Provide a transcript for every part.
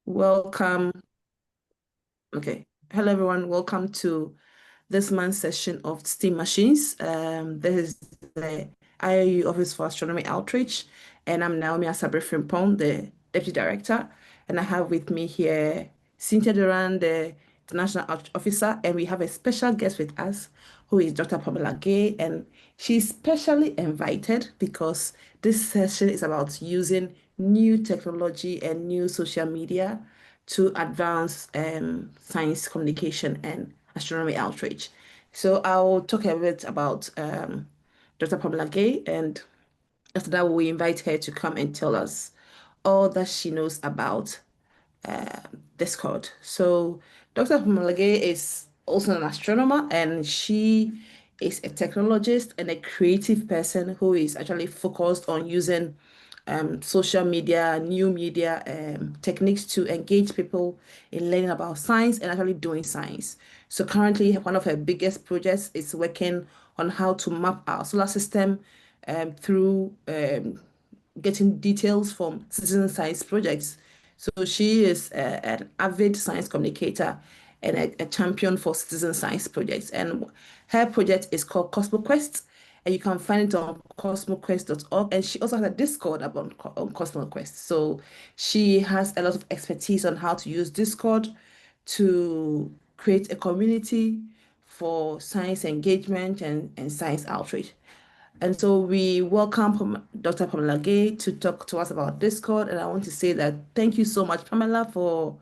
Welcome. Okay. Hello, everyone. Welcome to this month's session of STEAM Machines. This is the IOU Office for Astronomy Outreach, and I'm Naomi Asabre Frimpong, the Deputy Director. And I have with me here Cynthia Duran, the International Officer, and we have a special guest with us who is Dr. Pamela Gay. And she's specially invited because this session is about using new technology and new social media to advance science communication and astronomy outreach. So I'll talk a bit about Dr. Pamela Gay, and after that, we invite her to come and tell us all that she knows about uh, Discord. So Dr. Pamela Gay is also an astronomer, and she is a technologist and a creative person who is actually focused on using social media, new media techniques to engage people in learning about science and actually doing science. So currently, one of her biggest projects is working on how to map our solar system through getting details from citizen science projects. So she is an avid science communicator and a champion for citizen science projects. And her project is called CosmoQuest, and you can find it on cosmoquest.org. And she also has a Discord about on CosmoQuest. So she has a lot of expertise on how to use Discord to create a community for science engagement and science outreach. And so we welcome Dr. Pamela Gay to talk to us about Discord. And I want to say that thank you so much, Pamela, for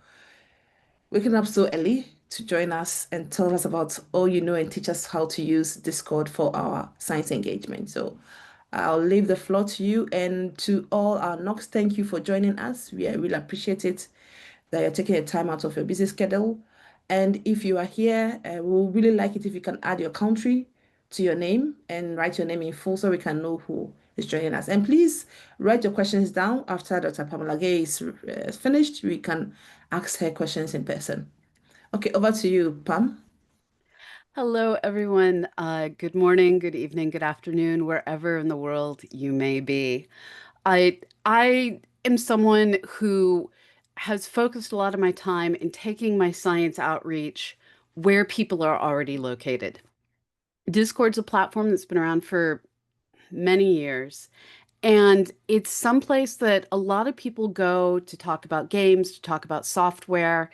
waking up so early to join us and tell us about all you know and teach us how to use Discord for our science engagement. So I'll leave the floor to you, and to all our Knox, thank you for joining us. We really appreciate it that you're taking a time out of your busy schedule. And if you are here, we would really like it if you can add your country to your name and write your name in full so we can know who is joining us. And please write your questions down after Dr. Pamela Gay is finished. We can ask her questions in person. Okay, over to you, Pam. Hello, everyone. Good morning, good evening, good afternoon, wherever in the world you may be. I am someone who has focused a lot of my time in taking my science outreach where people are already located. Discord's a platform that's been around for many years, and it's someplace that a lot of people go to talk about games, to talk about software,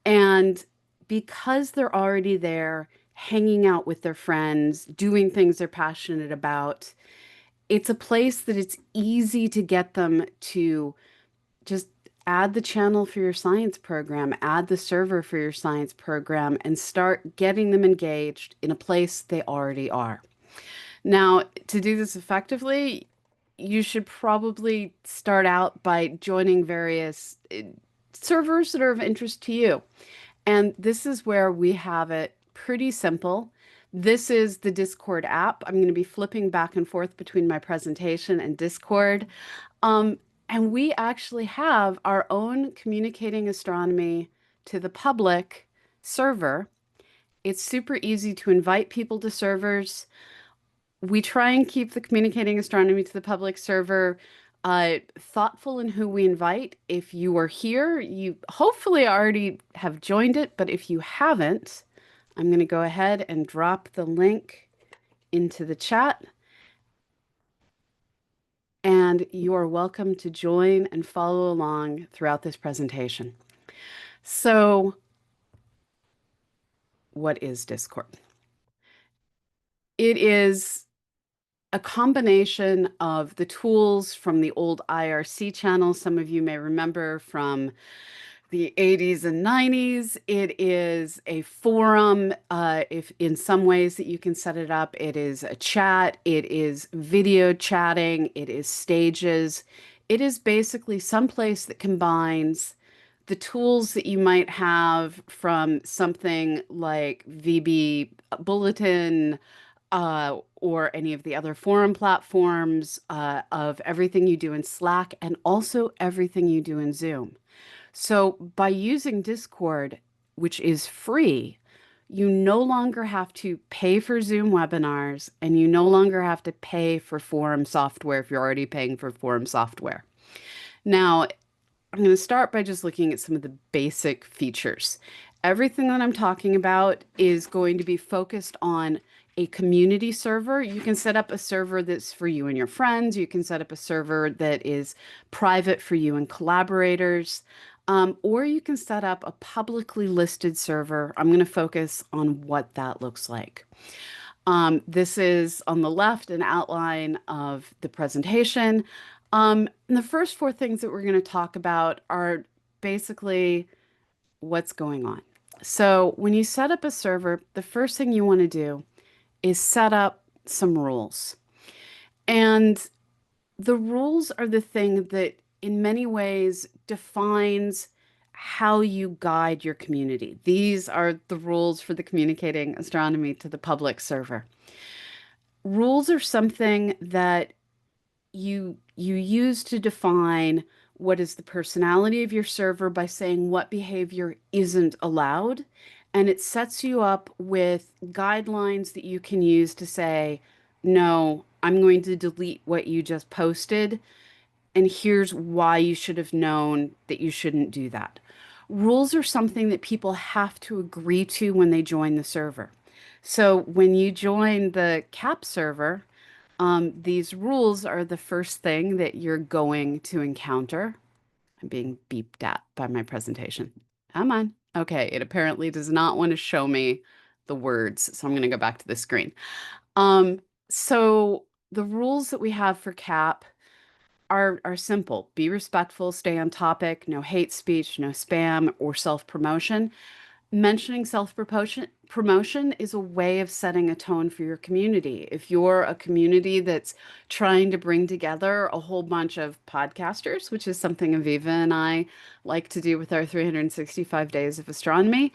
and because they're already there, hanging out with their friends, doing things they're passionate about, it's a place that it's easy to get them to just add the channel for your science program, add the server for your science program, and start getting them engaged in a place they already are. Now, to do this effectively, you should probably start out by joining various servers that are of interest to you. And this is where we have it pretty simple. This is the Discord app. I'm going to be flipping back and forth between my presentation and Discord. Um, and we actually have our own communicating astronomy to the public server. It's super easy to invite people to servers. We try and keep the communicating astronomy to the public server thoughtful in who we invite. If you are here, you hopefully already have joined it, but if you haven't, I'm going to go ahead and drop the link into the chat, and you are welcome to join and follow along throughout this presentation. So, what is Discord? It is a combination of the tools from the old IRC channel. Some of you may remember from the 80s and 90s. It is a forum, if in some ways that you can set it up. It is a chat, it is video chatting, it is stages. It is basically some place that combines the tools that you might have from something like VB Bulletin, or any of the other forum platforms, of everything you do in Slack and also everything you do in Zoom. So by using Discord, which is free, you no longer have to pay for Zoom webinars, and you no longer have to pay for forum software if you're already paying for forum software. Now, I'm going to start by just looking at some of the basic features. Everything that I'm talking about is going to be focused on a community server. You can set up a server that's for you and your friends. You can set up a server that is private for you and collaborators. Or you can set up a publicly listed server. I'm going to focus on what that looks like. This is on the left an outline of the presentation. And the first four things that we're going to talk about are basically what's going on. So when you set up a server, the first thing you want to do is set up some rules. And the rules are the thing that in many ways defines how you guide your community. These are the rules for the communicating astronomy to the public server. Rules are something that you use to define what is the personality of your server by saying what behavior isn't allowed. And it sets you up with guidelines that you can use to say, no, I'm going to delete what you just posted. And here's why you should have known that you shouldn't do that. Rules are something that people have to agree to when they join the server. So when you join the CAP server, these rules are the first thing that you're going to encounter. I'm being beeped at by my presentation. Come on. Okay, it apparently does not want to show me the words, so I'm going to go back to the screen. So the rules that we have for CAP are simple. Be respectful, stay on topic, no hate speech, no spam or self-promotion. Mentioning self-promotion is a way of setting a tone for your community. If you're a community that's trying to bring together a whole bunch of podcasters, which is something Aviva and I like to do with our 365 days of astronomy,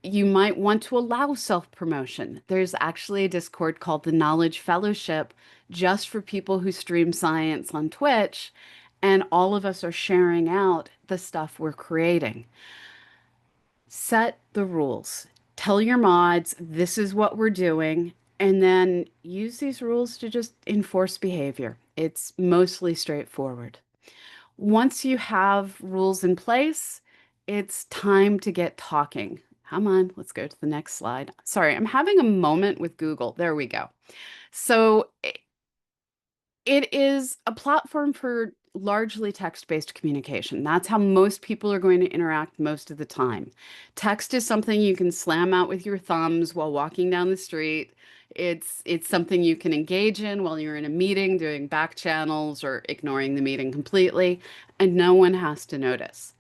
you might want to allow self-promotion. There's actually a Discord called the Knowledge Fellowship just for people who stream science on Twitch, and all of us are sharing out the stuff we're creating. Set the rules. Tell your mods, this is what we're doing, and then use these rules to just enforce behavior. It's mostly straightforward. Once you have rules in place, it's time to get talking. Come on, let's go to the next slide. Sorry, I'm having a moment with Google. There we go. So it is a platform for largely text-based communication. That's how most people are going to interact most of the time. Text is something you can slam out with your thumbs while walking down the street. It's something you can engage in while you're in a meeting, doing back channels or ignoring the meeting completely, and no one has to notice.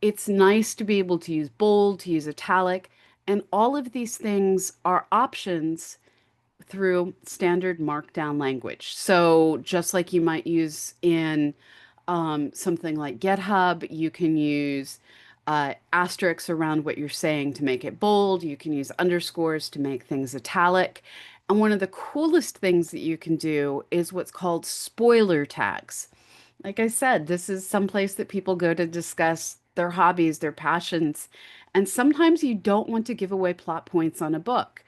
It's nice to be able to use bold, to use italic, and all of these things are options through standard markdown language. So just like you might use in something like GitHub, you can use asterisks around what you're saying to make it bold. You can use underscores to make things italic. And one of the coolest things that you can do is what's called spoiler tags. Like I said, this is someplace that people go to discuss their hobbies, their passions, and sometimes you don't want to give away plot points on a book.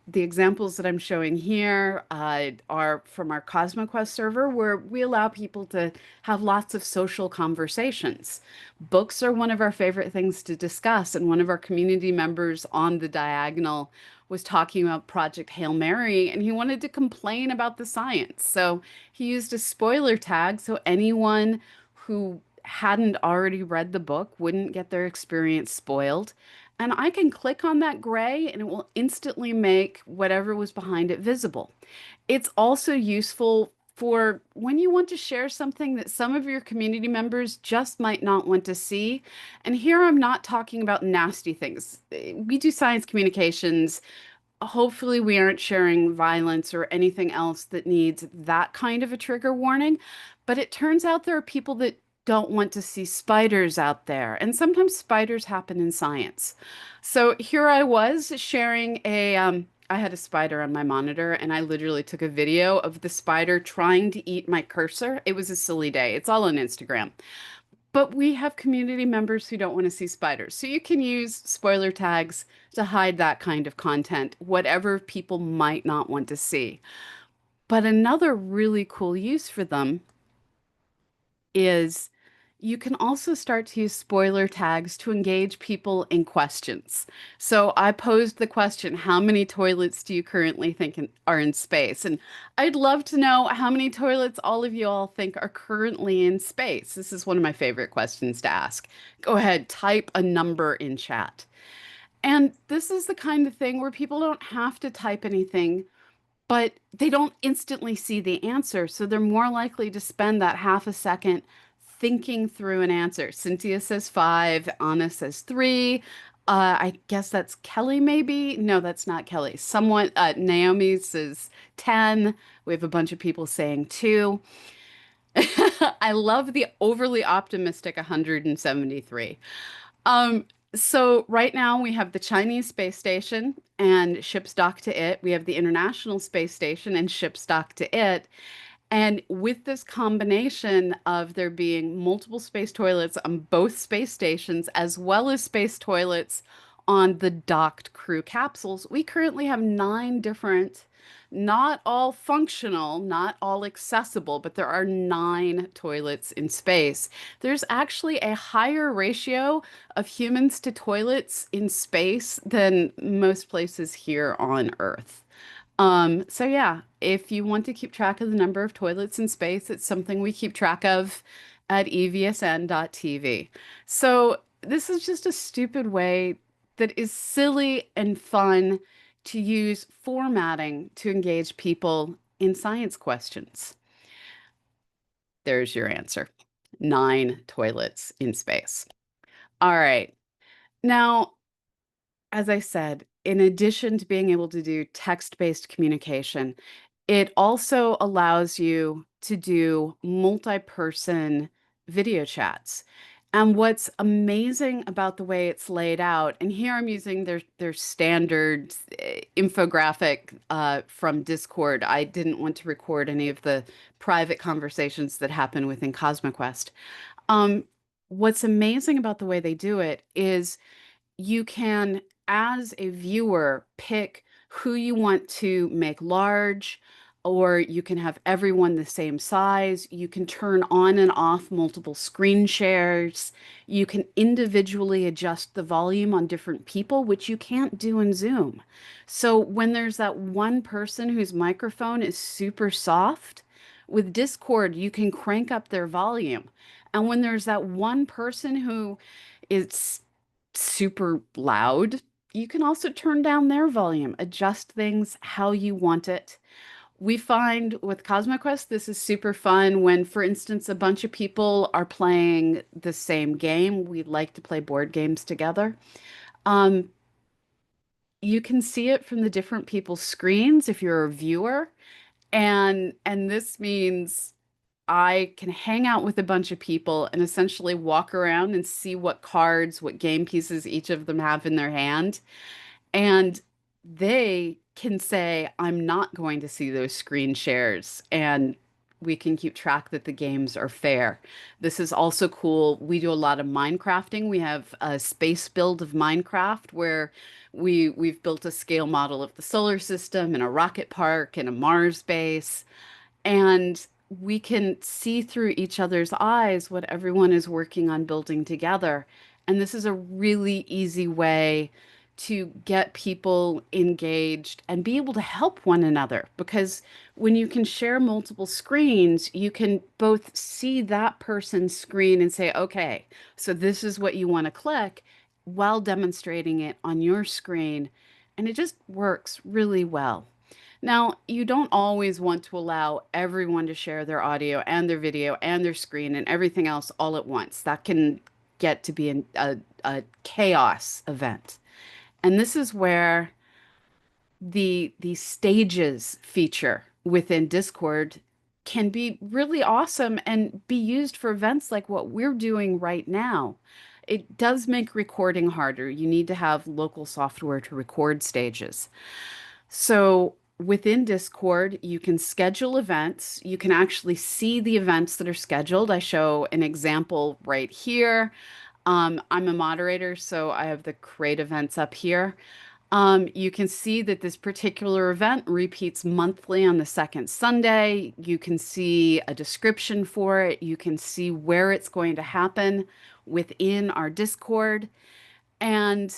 The examples that I'm showing here are from our CosmoQuest server, where we allow people to have lots of social conversations. Books are one of our favorite things to discuss, and one of our community members on the diagonal was talking about Project Hail Mary, and he wanted to complain about the science. So he used a spoiler tag so anyone who hadn't already read the book wouldn't get their experience spoiled. And I can click on that gray and it will instantly make whatever was behind it visible. It's also useful for when you want to share something that some of your community members just might not want to see. And here I'm not talking about nasty things. We do science communications. Hopefully, we aren't sharing violence or anything else that needs that kind of a trigger warning. But it turns out there are people that don't want to see spiders out there. And sometimes spiders happen in science. So here I was sharing I had a spider on my monitor and I literally took a video of the spider trying to eat my cursor. It was a silly day. It's all on Instagram. But we have community members who don't want to see spiders. So you can use spoiler tags to hide that kind of content, whatever people might not want to see. But another really cool use for them is You can also start to use spoiler tags to engage people in questions. So I posed the question, how many toilets do you currently think are in space? And I'd love to know how many toilets all of you all think are currently in space. This is one of my favorite questions to ask. Go ahead, type a number in chat. And this is the kind of thing where people don't have to type anything, but they don't instantly see the answer. So they're more likely to spend that half a second thinking through an answer. Cynthia says five, Anna says three. I guess that's Kelly, maybe. No, that's not Kelly. Someone, Naomi says 10. We have a bunch of people saying two. I love the overly optimistic 173. Um, so right now we have the Chinese space station and ships docked to it. We have the International Space Station and ships docked to it. And with this combination of there being multiple space toilets on both space stations, as well as space toilets on the docked crew capsules, we currently have nine different, not all functional, not all accessible, but there are nine toilets in space. There's actually a higher ratio of humans to toilets in space than most places here on Earth. So yeah, if you want to keep track of the number of toilets in space, it's something we keep track of at evsn.tv. So this is just a stupid way that is silly and fun to use formatting to engage people in science questions. There's your answer. Nine toilets in space. All right. Now, as I said, in addition to being able to do text-based communication, it also allows you to do multi-person video chats. And what's amazing about the way it's laid out, and here I'm using their standard infographic from Discord. I didn't want to record any of the private conversations that happen within CosmoQuest. Um, what's amazing about the way they do it is you can, as a viewer, pick who you want to make large, or you can have everyone the same size. You can turn on and off multiple screen shares. You can individually adjust the volume on different people, which you can't do in Zoom. So when there's that one person whose microphone is super soft, with Discord, you can crank up their volume. And when there's that one person who is super loud, you can also turn down their volume, adjust things how you want it. We find with CosmoQuest, this is super fun when, for instance, a bunch of people are playing the same game. We like to play board games together. Um, you can see it from the different people's screens if you're a viewer. And this means I can hang out with a bunch of people and essentially walk around and see what cards, what game pieces each of them have in their hand. And they can say, I'm not going to see those screen shares. And we can keep track that the games are fair. This is also cool. We do a lot of Minecrafting. We have a space build of Minecraft where we've built a scale model of the solar system and a rocket park and a Mars base. And we can see through each other's eyes what everyone is working on building together. And this is a really easy way to get people engaged and be able to help one another. Because when you can share multiple screens, you can both see that person's screen and say, okay, so this is what you want to click while demonstrating it on your screen. And it just works really well. Now, you don't always want to allow everyone to share their audio and their video and their screen and everything else all at once. That can get to be a chaos event. And this is where the stages feature within Discord can be really awesome and be used for events like what we're doing right now. It does make recording harder. You need to have local software to record stages. So within Discord, you can schedule events. You can actually see the events that are scheduled. I show an example right here. I'm a moderator, so I have the create events up here. You can see that this particular event repeats monthly on the second Sunday. You can see a description for it. You can see where it's going to happen within our Discord. And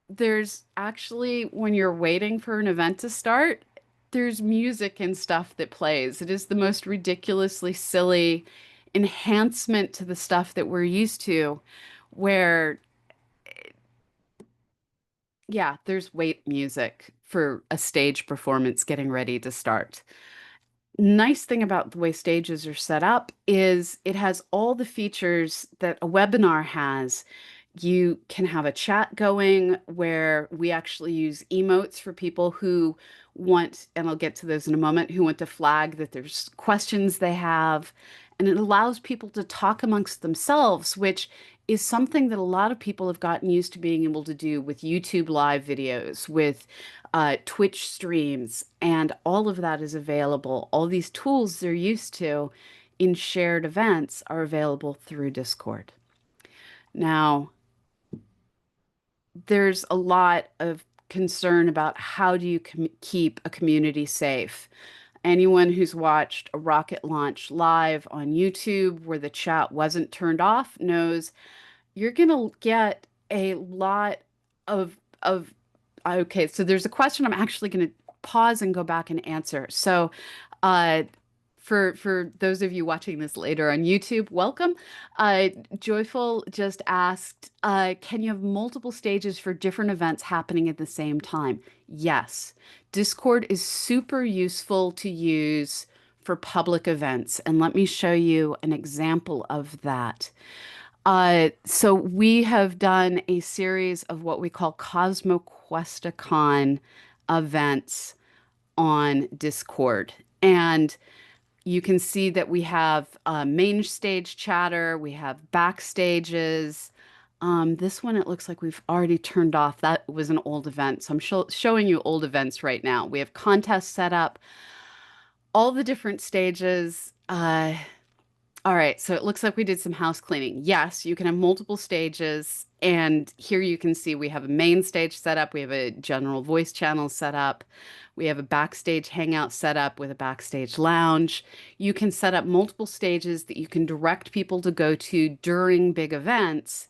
there's actually, when you're waiting for an event to start, there's music and stuff that plays. It is the most ridiculously silly enhancement to the stuff that we're used to, where, yeah, there's wait music for a stage performance getting ready to start. Nice thing about the way stages are set up is it has all the features that a webinar has. You can have a chat going where we actually use emotes for people who want, and I'll get to those in a moment, who want to flag that there's questions they have. And it allows people to talk amongst themselves, which is something that a lot of people have gotten used to being able to do with YouTube live videos, with Twitch streams, and all of that is available. All these tools they're used to in shared events are available through Discord. Now, there's a lot of concern about how do you keep a community safe. Anyone who's watched a rocket launch live on YouTube where the chat wasn't turned off knows you're going to get a lot of okay, so there's a question I'm actually going to pause and go back and answer. So, uh for those of you watching this later on YouTube, welcome. Joyful just asked, can you have multiple stages for different events happening at the same time? Yes. Discord is super useful to use for public events, and let me show you an example of that. So we have done a series of what we call CosmoQuestacon events on Discord. And you can see that we have main stage chatter, we have backstages. This one, it looks like we've already turned off. That was an old event. So I'm showing you old events right now. We have contests set up, all the different stages. All right, so it looks like we did some house cleaning. Yes, you can have multiple stages. And here you can see we have a main stage set up. We have a general voice channel set up. We have a backstage hangout set up with a backstage lounge. You can set up multiple stages that you can direct people to go to during big events.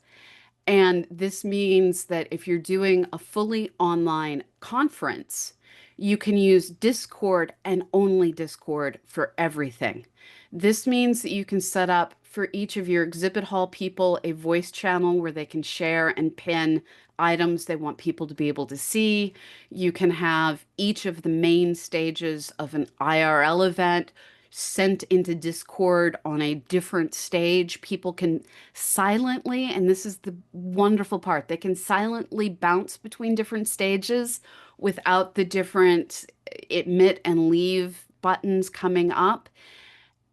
And this means that if you're doing a fully online conference, you can use Discord and only Discord for everything. This means that you can set up for each of your exhibit hall people a voice channel where they can share and pin items they want people to be able to see. You can have each of the main stages of an IRL event sent into Discord on a different stage. People can silently, and this is the wonderful part, they can silently bounce between different stages without the different admit and leave buttons coming up.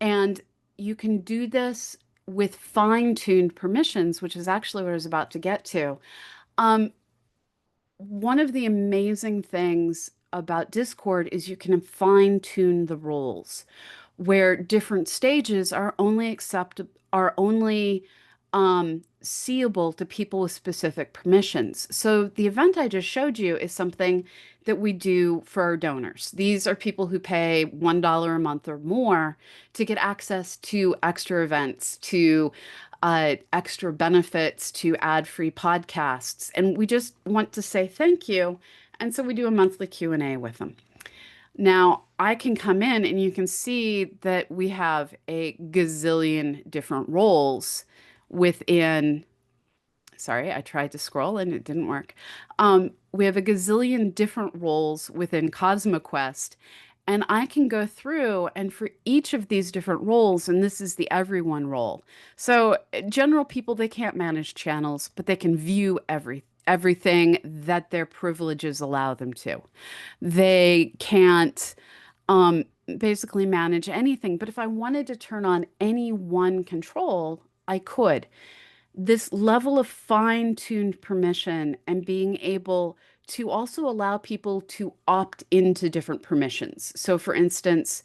And you can do this with fine-tuned permissions, which is actually what I was about to get to. Um, One of the amazing things about Discord is you can fine-tune the rules where different stages are only seeable to people with specific permissions. So the event I just showed you is something that we do for our donors. These are people who pay $1 a month or more to get access to extra events, to extra benefits, to ad-free podcasts. And we just want to say thank you. And so we do a monthly Q&A with them. Now, I can come in and you can see that we have a gazillion different roles within. Sorry, I tried to scroll and it didn't work. We have a gazillion different roles within CosmoQuest, and I can go through and for each of these different roles, and this is the everyone role. So general people, they can't manage channels, but they can view everything that their privileges allow them to. They can't basically manage anything, but if I wanted to turn on any one control, I could. This level of fine-tuned permission and being able to also allow people to opt into different permissions. So, for instance,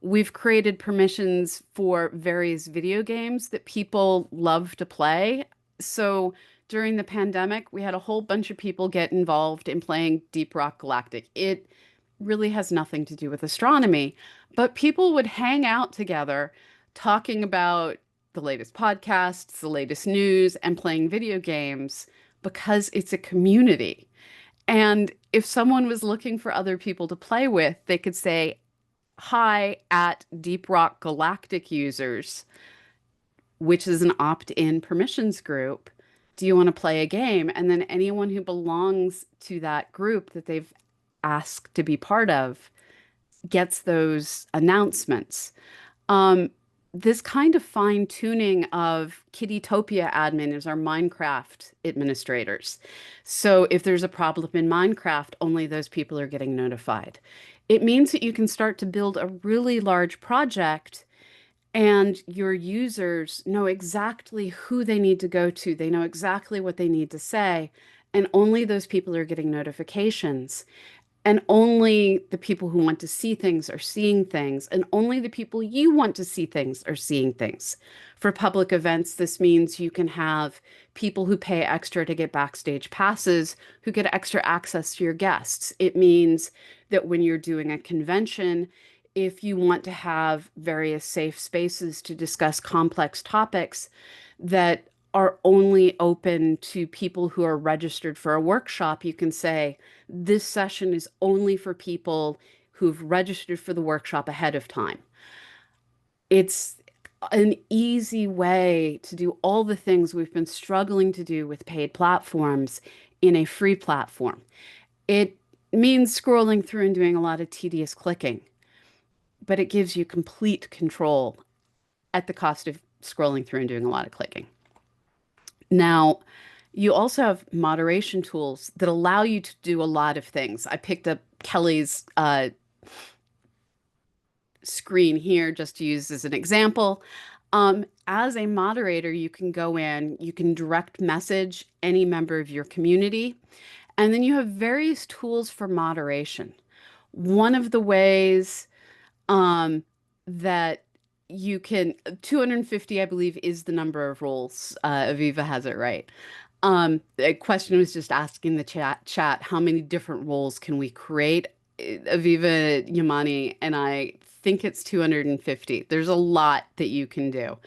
we've created permissions for various video games that people love to play. So during the pandemic, we had a whole bunch of people get involved in playing Deep Rock Galactic. It really has nothing to do with astronomy, but people would hang out together talking about the latest podcasts, the latest news, and playing video games because it's a community. And if someone was looking for other people to play with, they could say, hi at Deep Rock Galactic users, which is an opt-in permissions group. Do you want to play a game? And then anyone who belongs to that group that they've asked to be part of gets those announcements. Um, this kind of fine tuning of Kittytopia admin is our Minecraft administrators. So if there's a problem in Minecraft, only those people are getting notified. It means that you can start to build a really large project and your users know exactly who they need to go to. They know exactly what they need to say, and only those people are getting notifications. And only the people who want to see things are seeing things, and only the people you want to see things are seeing things. For public events, this means you can have people who pay extra to get backstage passes who get extra access to your guests. It means that when you're doing a convention, if you want to have various safe spaces to discuss complex topics that are only open to people who are registered for a workshop, you can say, this session is only for people who've registered for the workshop ahead of time. It's an easy way to do all the things we've been struggling to do with paid platforms in a free platform. It means scrolling through and doing a lot of tedious clicking, but it gives you complete control at the cost of scrolling through and doing a lot of clicking. Now, you also have moderation tools that allow you to do a lot of things. I picked up Kelly's screen here just to use as an example. As a moderator, you can go in, you can direct message any member of your community, and then you have various tools for moderation. One of the ways um, that you can 250, I believe, is the number of roles. Aviva has it right. The question was just asking the chat how many different roles can we create? Aviva, Yamani, and I think it's 250. There's a lot that you can do.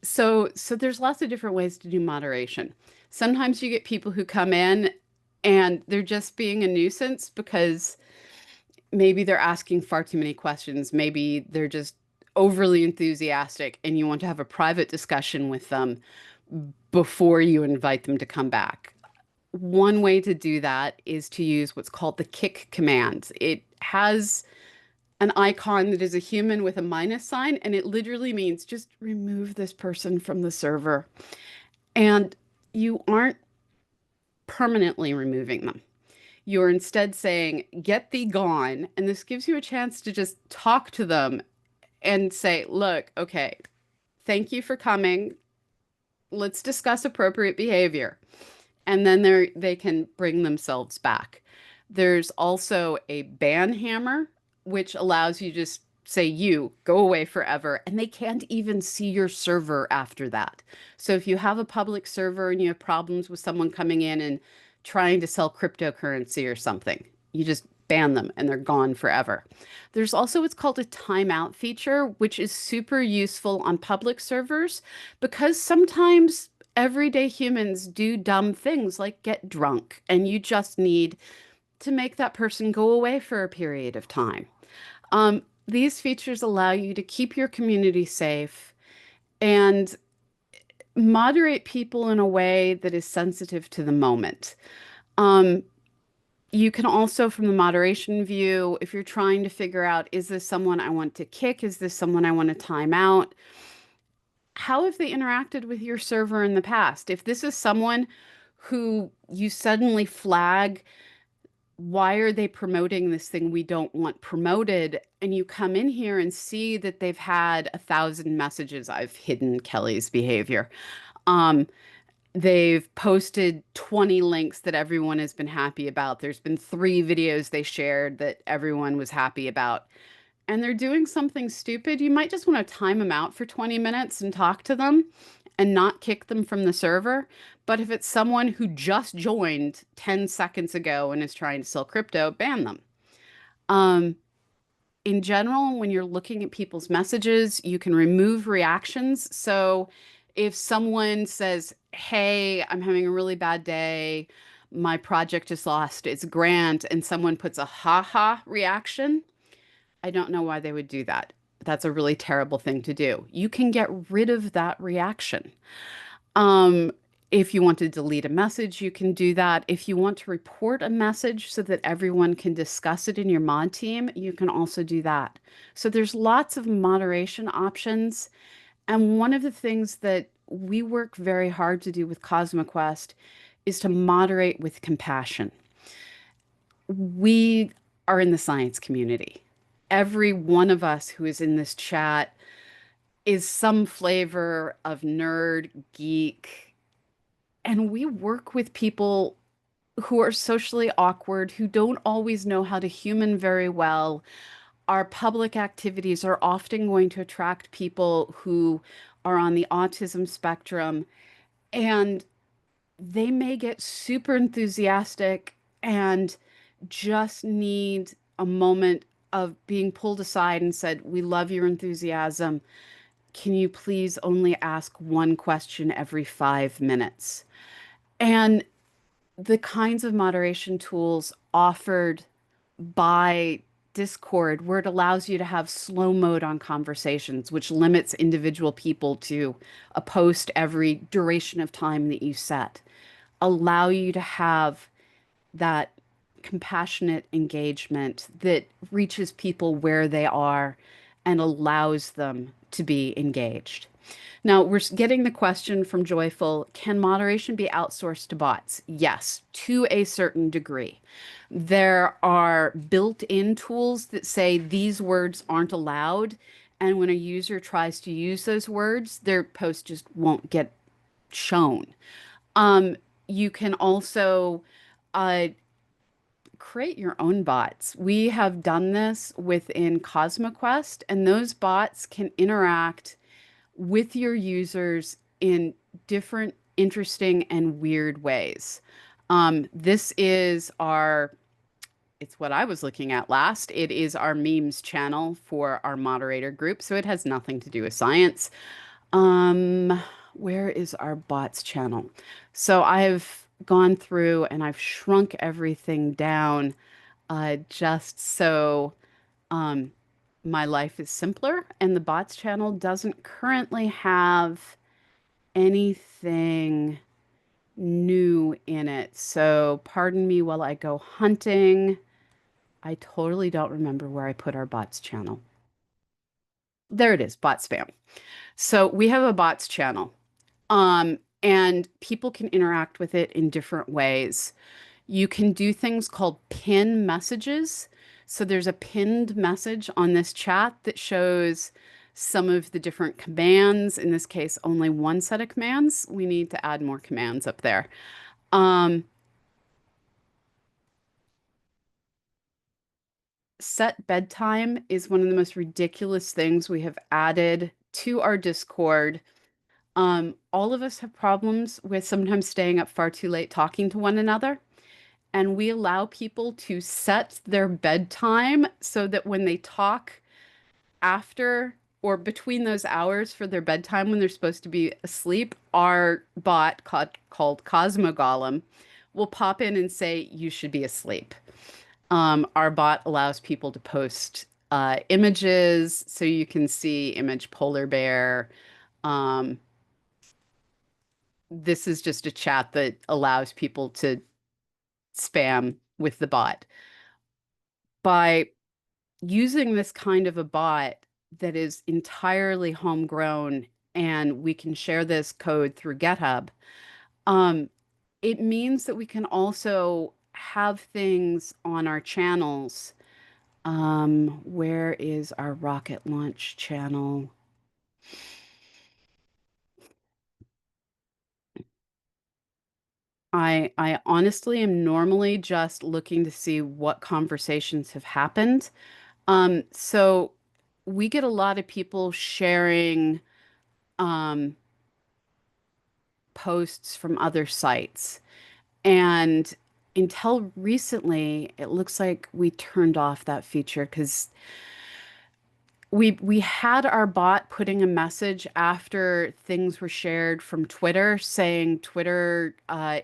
So there's lots of different ways to do moderation. Sometimes you get people who come in and they're just being a nuisance because maybe they're asking far too many questions. Maybe they're just overly enthusiastic and you want to have a private discussion with them before you invite them to come back. One way to do that is to use what's called the kick command. It has an icon that is a human with a minus sign, and it literally means just remove this person from the server. And you aren't permanently removing them. You're instead saying, get thee gone. And this gives you a chance to just talk to them and say, look, okay, thank you for coming. Let's discuss appropriate behavior. And then they can bring themselves back. There's also a ban hammer, which allows you to just say you go away forever, and they can't even see your server after that. So if you have a public server and you have problems with someone coming in and trying to sell cryptocurrency or something, you just ban them and they're gone forever. There's also what's called a timeout feature, which is super useful on public servers because sometimes everyday humans do dumb things like get drunk, and you just need to make that person go away for a period of time. These features allow you to keep your community safe and moderate people in a way that is sensitive to the moment. Um, you can also, from the moderation view, if you're trying to figure out, is this someone I want to kick? Is this someone I want to time out? How have they interacted with your server in the past? If this is someone who you suddenly flag, why are they promoting this thing we don't want promoted? And you come in here and see that they've had 1,000 messages. I've hidden Kelly's behavior. Um, they've posted 20 links that everyone has been happy about. There's been 3 videos they shared that everyone was happy about. And they're doing something stupid. You might just want to time them out for 20 minutes and talk to them and not kick them from the server. But if it's someone who just joined 10 seconds ago and is trying to sell crypto, ban them. Um, in general, when you're looking at people's messages, you can remove reactions. So if someone says, "Hey, I'm having a really bad day, my project just lost its grant," and someone puts a haha reaction, I don't know why they would do that. That's a really terrible thing to do. You can get rid of that reaction. Um, if you want to delete a message, you can do that. If you want to report a message so that everyone can discuss it in your mod team, you can also do that. So there's lots of moderation options. And one of the things that we work very hard to do with CosmoQuest is to moderate with compassion. We are in the science community. Every one of us who is in this chat is some flavor of nerd, geek, and we work with people who are socially awkward, who don't always know how to human very well. Our public activities are often going to attract people who are on the autism spectrum, and they may get super enthusiastic and just need a moment of being pulled aside and said, "We love your enthusiasm. Can you please only ask one question every 5 minutes?" And the kinds of moderation tools offered by Discord, where it allows you to have slow mode on conversations, which limits individual people to a post every duration of time that you set, allow you to have that compassionate engagement that reaches people where they are and allows them to be engaged. Now, we're getting the question from Joyful, can moderation be outsourced to bots? Yes, to a certain degree. There are built-in tools that say these words aren't allowed, and when a user tries to use those words, their post just won't get shown. You can also uh, create your own bots. We have done this within CosmoQuest, and those bots can interact with your users in different, interesting, and weird ways. This is it's what I was looking at last. It is our memes channel for our moderator group, so it has nothing to do with science. Um, where is our bots channel? So I've gone through and I've shrunk everything down just so um, my life is simpler, and the bots channel doesn't currently have anything new in it. So pardon me while I go hunting. I totally don't remember where I put our bots channel. There it is, bot spam. So we have a bots channel, and people can interact with it in different ways. You can do things called pin messages. So there's a pinned message on this chat that shows some of the different commands. In this case, only one set of commands. We need to add more commands up there. Um, Set bedtime is one of the most ridiculous things we have added to our Discord. All of us have problems with sometimes staying up far too late talking to one another. And we allow people to set their bedtime so that when they talk after or between those hours for their bedtime when they're supposed to be asleep, our bot called Cosmo Golem will pop in and say, "You should be asleep." Our bot allows people to post images, so you can see image polar bear. Um, this is just a chat that allows people to spam with the bot. By using this kind of a bot that is entirely homegrown and we can share this code through GitHub, um, it means that we can also have things on our channels. Where is our rocket launch channel? I honestly am normally just looking to see what conversations have happened. So we get a lot of people sharing um, posts from other sites. And until recently, it looks like we turned off that feature because we had our bot putting a message after things were shared from Twitter saying Twitter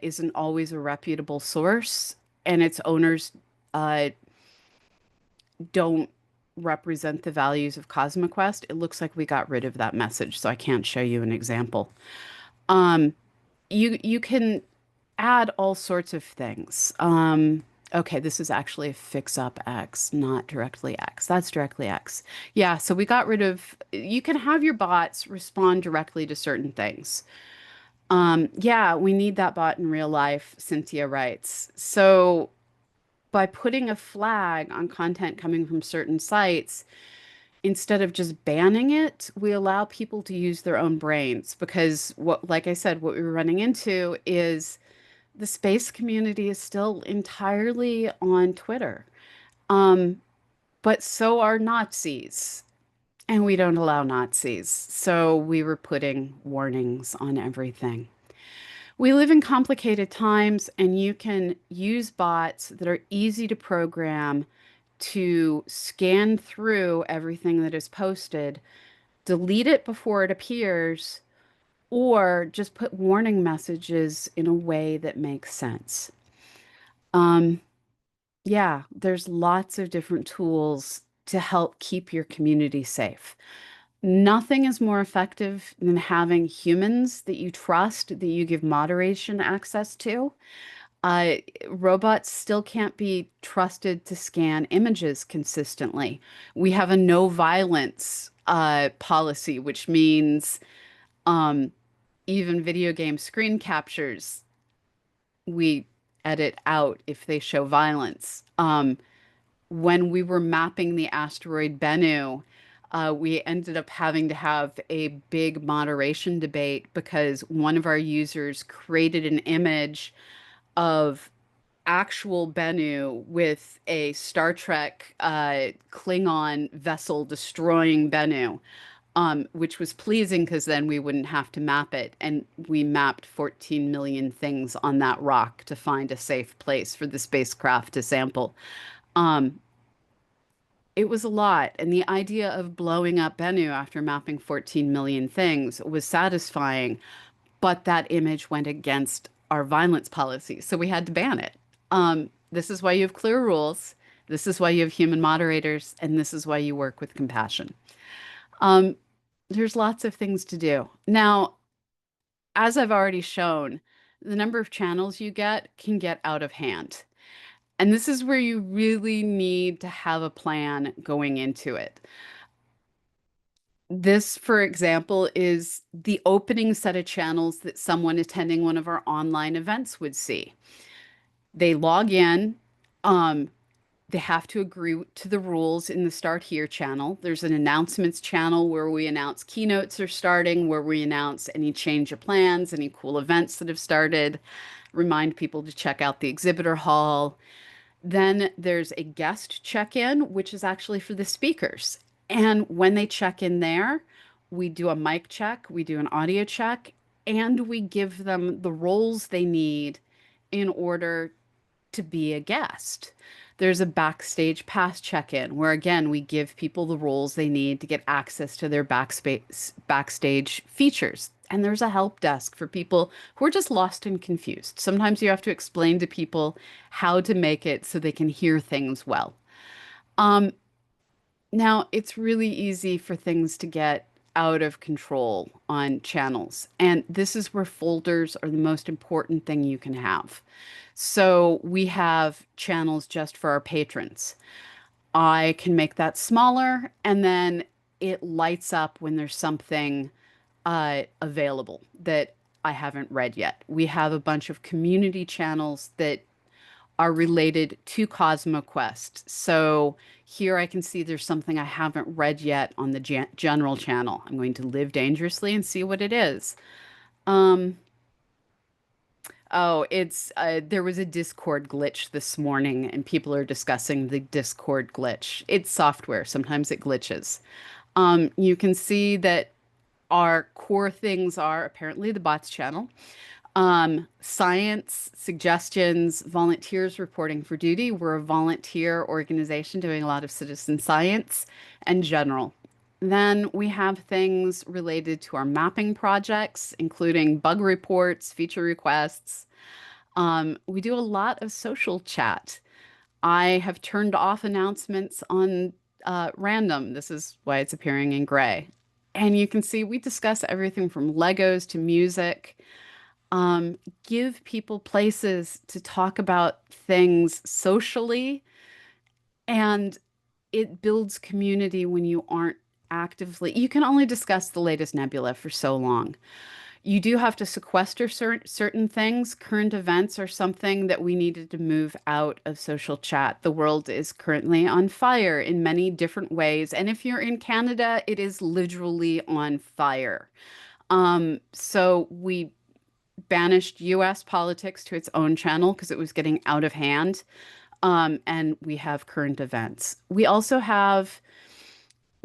isn't always a reputable source and its owners uh, don't represent the values of CosmoQuest. It looks like we got rid of that message, so I can't show you an example. Um, you can add all sorts of things. Okay, this is actually a fix up X, not directly X. That's directly X. Yeah, so we got rid of, you can have your bots respond directly to certain things. Yeah, we need that bot in real life, Cynthia writes. So by putting a flag on content coming from certain sites, instead of just banning it, we allow people to use their own brains because what, like I said, what we were running into is the space community is still entirely on Twitter. Um, but so are Nazis, and we don't allow Nazis. So we were putting warnings on everything. We live in complicated times, and you can use bots that are easy to program to scan through everything that is posted, delete it before it appears, or just put warning messages in a way that makes sense. Um, yeah, there's lots of different tools to help keep your community safe. Nothing is more effective than having humans that you trust, that you give moderation access to. Uh, Robots still can't be trusted to scan images consistently. We have a no violence policy, which means um, even video game screen captures we edit out if they show violence. When we were mapping the asteroid Bennu, we ended up having to have a big moderation debate because one of our users created an image of actual Bennu with a Star Trek Klingon vessel destroying Bennu, which was pleasing because then we wouldn't have to map it. And we mapped 14 million things on that rock to find a safe place for the spacecraft to sample. Um, it was a lot. And the idea of blowing up Bennu after mapping 14 million things was satisfying, but that image went against our violence policy. So we had to ban it. This is why you have clear rules. This is why you have human moderators. And this is why you work with compassion. Um, there's lots of things to do. Now, as I've already shown, the number of channels you get can get out of hand. And this is where you really need to have a plan going into it. This, for example, is the opening set of channels that someone attending one of our online events would see. They log in, um, they have to agree to the rules in the Start Here channel. There's an announcements channel where we announce keynotes are starting, where we announce any change of plans, any cool events that have started, remind people to check out the exhibitor hall. Then there's a guest check-in, which is actually for the speakers. And when they check in there, we do a mic check, we do an audio check, and we give them the roles they need in order to be a guest. There's a backstage pass check-in where again we give people the roles they need to get access to their backstage features. And there's a help desk for people who are just lost and confused. Sometimes you have to explain to people how to make it so they can hear things well. Um, Now, it's really easy for things to get out of control on channels. And this is where folders are the most important thing you can have. So we have channels just for our patrons. I can make that smaller and then it lights up when there's something available that I haven't read yet. We have a bunch of community channels that are related to CosmoQuest. So here I can see there's something I haven't read yet on the general channel. I'm going to live dangerously and see what it is. Um, oh, it's there was a Discord glitch this morning and people are discussing the Discord glitch. It's software. Sometimes it glitches. You can see that our core things are apparently the bots channel, science, suggestions, volunteers reporting for duty. We're a volunteer organization doing a lot of citizen science and general. Then we have things related to our mapping projects, including bug reports, feature requests. We do a lot of social chat. I have turned off announcements on random. This is why it's appearing in gray. And you can see we discuss everything from Legos to music. Um, Give people places to talk about things socially, and it builds community when you aren't actively. You can only discuss the latest nebula for so long. You do have to sequester certain things. Current events are something that we needed to move out of social chat. The world is currently on fire in many different ways. And if you're in Canada, it is literally on fire. So we banished US politics to its own channel because it was getting out of hand. And we have current events. We also have,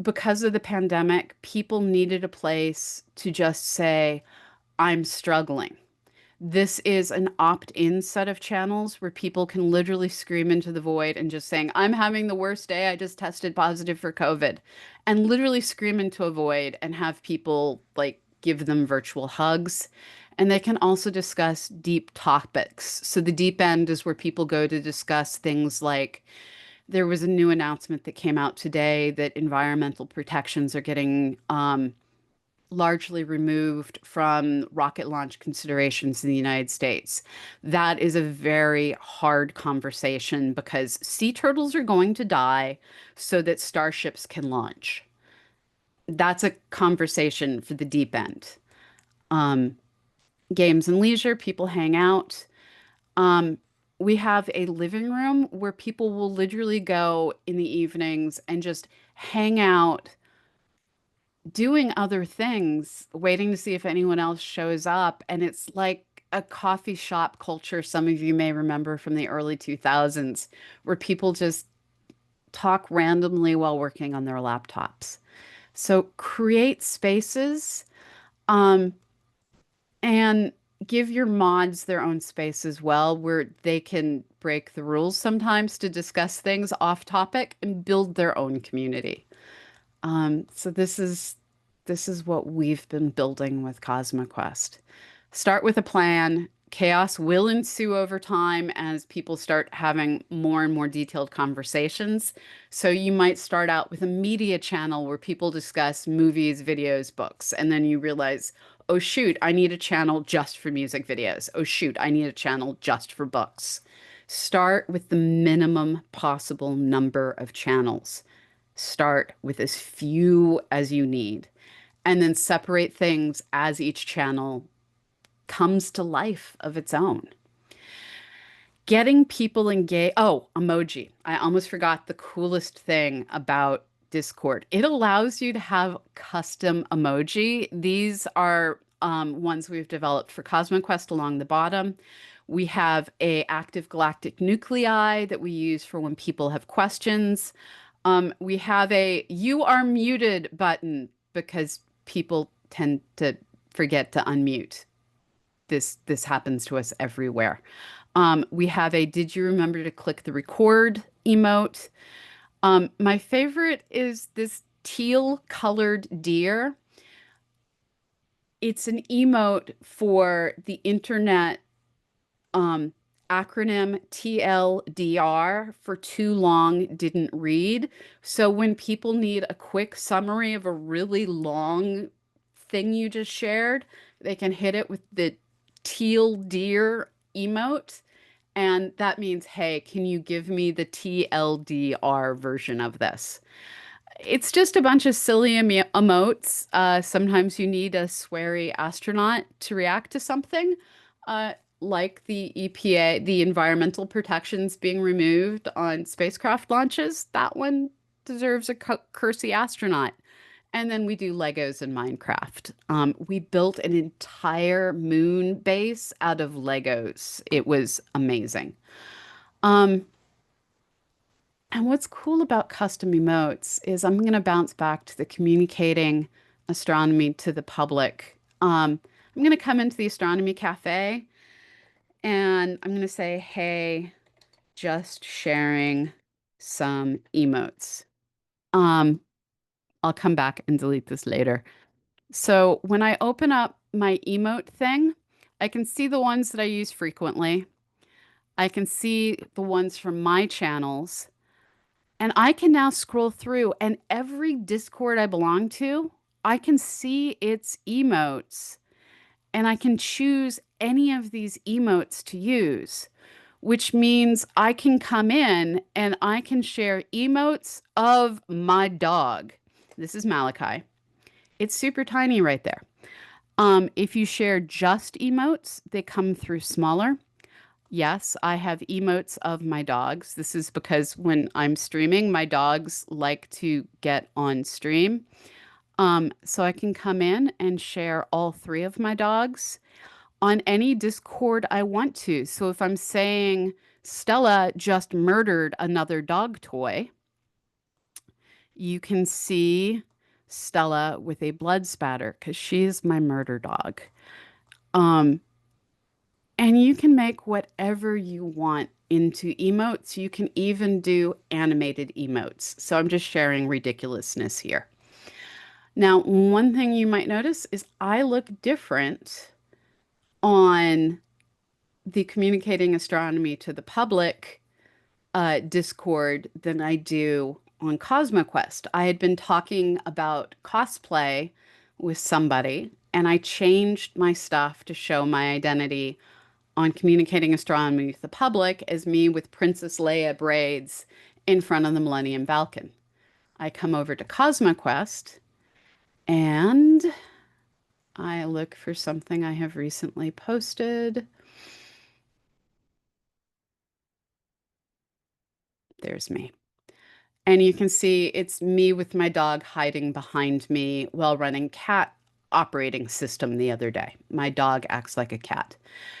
because of the pandemic, people needed a place to just say, I'm struggling. This is an opt-in set of channels where people can literally scream into the void and just saying, I'm having the worst day. I just tested positive for COVID. And literally scream into a void and have people like give them virtual hugs. And they can also discuss deep topics. So the deep end is where people go to discuss things like there was a new announcement that came out today that environmental protections are getting largely removed from rocket launch considerations in the United States. That is a very hard conversation because sea turtles are going to die so that starships can launch. That's a conversation for the deep end. Um, Games and leisure, people hang out. Um, we have a living room where people will literally go in the evenings and just hang out doing other things, waiting to see if anyone else shows up. And it's like a coffee shop culture some of you may remember from the early 2000s, where people just talk randomly while working on their laptops. So create spaces, um, and give your mods their own space as well, where they can break the rules sometimes to discuss things off topic and build their own community. So this is what we've been building with CosmoQuest. Start with a plan. Chaos will ensue over time as people start having more and more detailed conversations. So you might start out with a media channel where people discuss movies, videos, books, and then you realize, oh shoot, I need a channel just for music videos. Oh shoot, I need a channel just for books. Start with the minimum possible number of channels. Start with as few as you need, and then separate things as each channel comes to life of its own. Getting people engaged. Oh, emoji. I almost forgot the coolest thing about Discord. It allows you to have custom emoji. These are ones we've developed for CosmoQuest along the bottom. We have a active galactic nuclei that we use for when people have questions. We have a "you are muted" button because people tend to forget to unmute. This happens to us everywhere. We have a "did you remember to click the record" emote. My favorite is this teal colored deer. It's an emote for the internet um, acronym TLDR, for too long didn't read. So when people need a quick summary of a really long thing you just shared, they can hit it with the teal deer emote. And that means, hey, can you give me the TLDR version of this? It's just a bunch of silly emotes. Sometimes you need a sweary astronaut to react to something, uh, like the EPA, the environmental protections being removed on spacecraft launches. That one deserves a cursey astronaut. And then we do Legos in Minecraft. We built an entire moon base out of Legos. It was amazing. Um, and what's cool about custom emotes is I'm going to bounce back to the communicating astronomy to the public. I'm going to come into the astronomy cafe and I'm going to say, hey, just sharing some emotes. Um, I'll come back and delete this later. So when I open up my emote thing, I can see the ones that I use frequently. I can see the ones from my channels, and I can now scroll through and every Discord I belong to, I can see its emotes and I can choose any of these emotes to use, which means I can come in and I can share emotes of my dog. This is Malachi. It's super tiny right there. If you share just emotes, they come through smaller. Yes, I have emotes of my dogs. This is because when I'm streaming, my dogs like to get on stream. So I can come in and share all three of my dogs on any Discord I want to. So if I'm saying Stella just murdered another dog toy, you can see Stella with a blood spatter because she's my murder dog. Um, and you can make whatever you want into emotes. You can even do animated emotes. So I'm just sharing ridiculousness here. Now, one thing you might notice is I look different on the communicating astronomy to the public Discord than I do on CosmoQuest. I had been talking about cosplay with somebody, and I changed my stuff to show my identity on communicating astronomy with the public as me with Princess Leia braids in front of the Millennium Falcon. I come over to CosmoQuest and I look for something I have recently posted. There's me. And you can see it's me with my dog hiding behind me while running cat operating system the other day. My dog acts like a cat.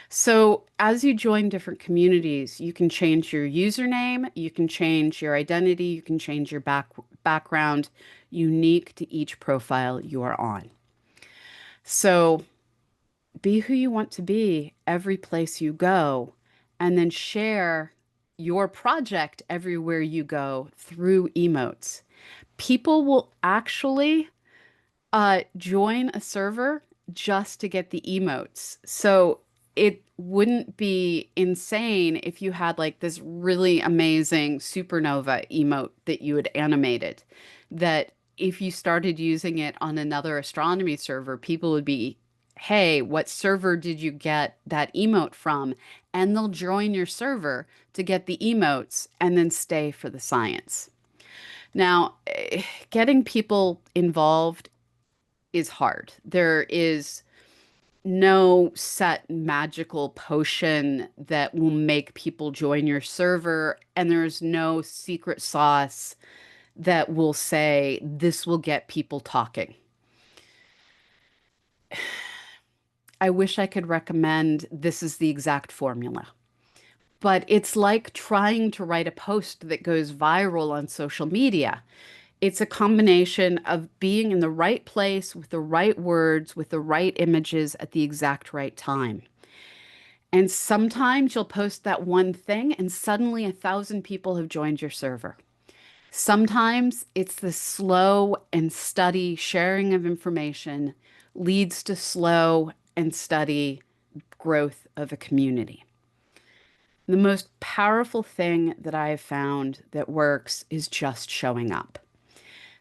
So as you join different communities, you can change your username, you can change your identity, you can change your background unique to each profile you are on. So be who you want to be every place you go, and then share your project everywhere you go through emotes. People will actually join a server just to get the emotes. So it wouldn't be insane if you had like this really amazing supernova emote that you had animated, that if you started using it on another astronomy server, people would be, hey, what server did you get that emote from? And they'll join your server to get the emotes and then stay for the science. Now, getting people involved is hard. There is no set magical potion that will make people join your server, and there's no secret sauce that will say this will get people talking. I wish I could recommend this is the exact formula, but it's like trying to write a post that goes viral on social media. It's a combination of being in the right place with the right words, with the right images at the exact right time. And sometimes you'll post that one thing and suddenly 1,000 people have joined your server. Sometimes it's the slow and steady sharing of information leads to slow and steady growth of a community. The most powerful thing that I have found that works is just showing up,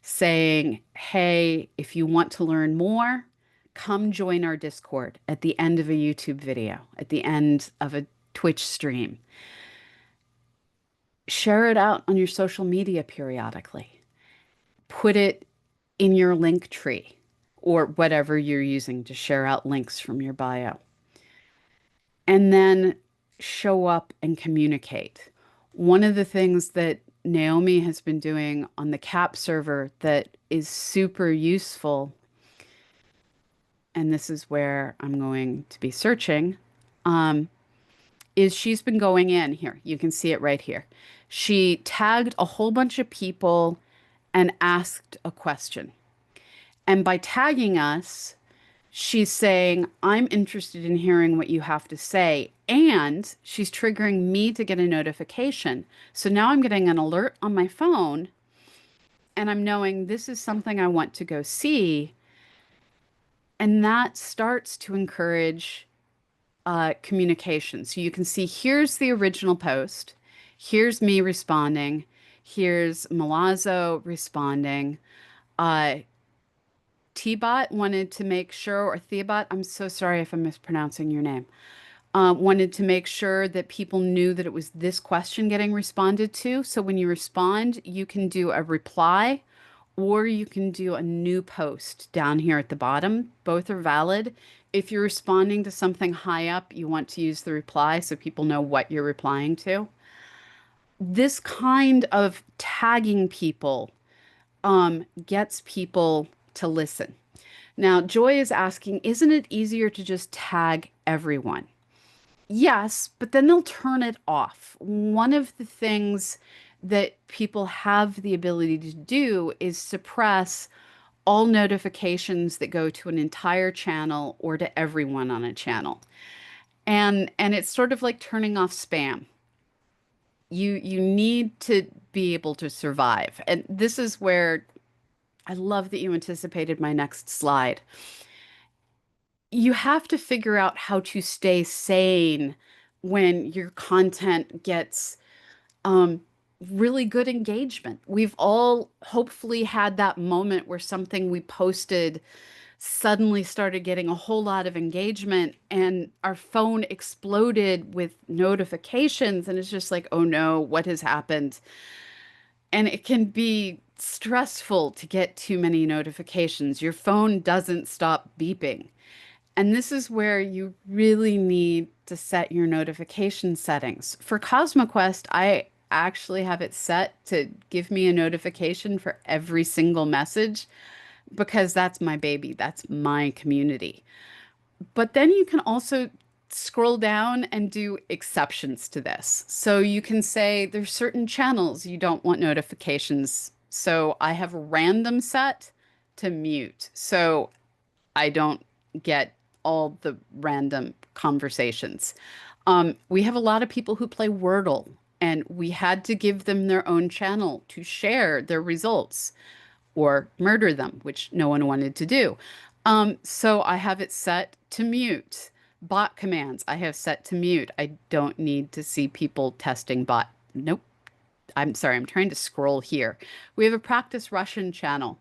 saying, hey, if you want to learn more, come join our Discord at the end of a YouTube video, at the end of a Twitch stream. Share it out on your social media periodically. Put it in your link tree or whatever you're using to share out links from your bio. And then show up and communicate. One of the things that Naomi has been doing on the CAP server that is super useful, and this is where I'm going to be searching, is she's been going in here. You can see it right here. She tagged a whole bunch of people and asked a question. And by tagging us, she's saying, I'm interested in hearing what you have to say. And she's triggering me to get a notification. So now I'm getting an alert on my phone and I'm knowing this is something I want to go see. And that starts to encourage communication. So you can see here's the original post, here's me responding, here's Malazzo responding. Uh, T-Bot wanted to make sure, or Theobot, I'm so sorry if I'm mispronouncing your name, wanted to make sure that people knew that it was this question getting responded to. So when you respond, you can do a reply or you can do a new post down here at the bottom. Both are valid. If you're responding to something high up, you want to use the reply so people know what you're replying to. This kind of tagging people gets people to listen. Now, Joy is asking, isn't it easier to just tag everyone? Yes, but then they'll turn it off. One of the things that people have the ability to do is suppress all notifications that go to an entire channel or to everyone on a channel. And it's sort of like turning off spam. You need to be able to survive. And this is where I love that you anticipated my next slide. You have to figure out how to stay sane when your content gets um, really good engagement. We've all hopefully had that moment where something we posted suddenly started getting a whole lot of engagement and our phone exploded with notifications. And it's just like, oh no, what has happened? And it can be stressful to get too many notifications. Your phone doesn't stop beeping. And this is where you really need to set your notification settings. For CosmoQuest, I actually have it set to give me a notification for every single message because that's my baby, that's my community. But then you can also scroll down and do exceptions to this. So you can say there's certain channels you don't want notifications. So I have random set to mute. So I don't get all the random conversations. We have a lot of people who play Wordle, and we had to give them their own channel to share their results or murder them, which no one wanted to do. So I have it set to mute. Bot commands I have set to mute. I don't need to see people testing bot. Nope. I'm sorry, I'm trying to scroll here. We have a practice Russian channel.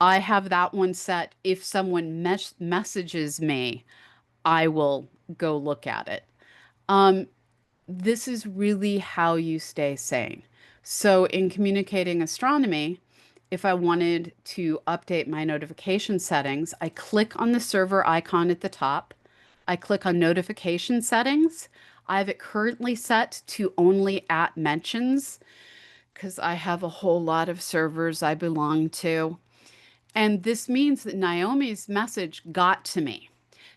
I have that one set. If someone messages me, I will go look at it. Um, this is really how you stay sane. So, in communicating astronomy, if I wanted to update my notification settings, I click on the server icon at the top. I click on notification settings. I have it currently set to only at mentions because I have a whole lot of servers I belong to. And this means that Naomi's message got to me.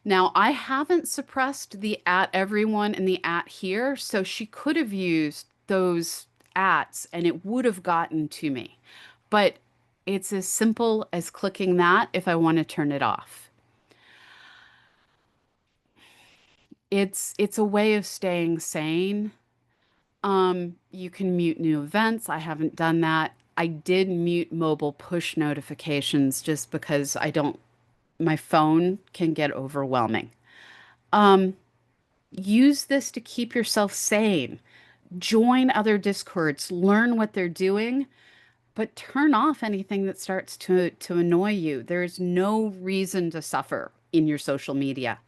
Now, I haven't suppressed the at everyone and the at here, so she could have used those ats and it would have gotten to me. But it's as simple as clicking that if I want to turn it off. It's a way of staying sane. You can mute new events. I haven't done that. I did mute mobile push notifications just because I don't my phone can get overwhelming. Um, use this to keep yourself sane. Join other discords, learn what they're doing, but turn off anything that starts to annoy you. There's no reason to suffer in your social media.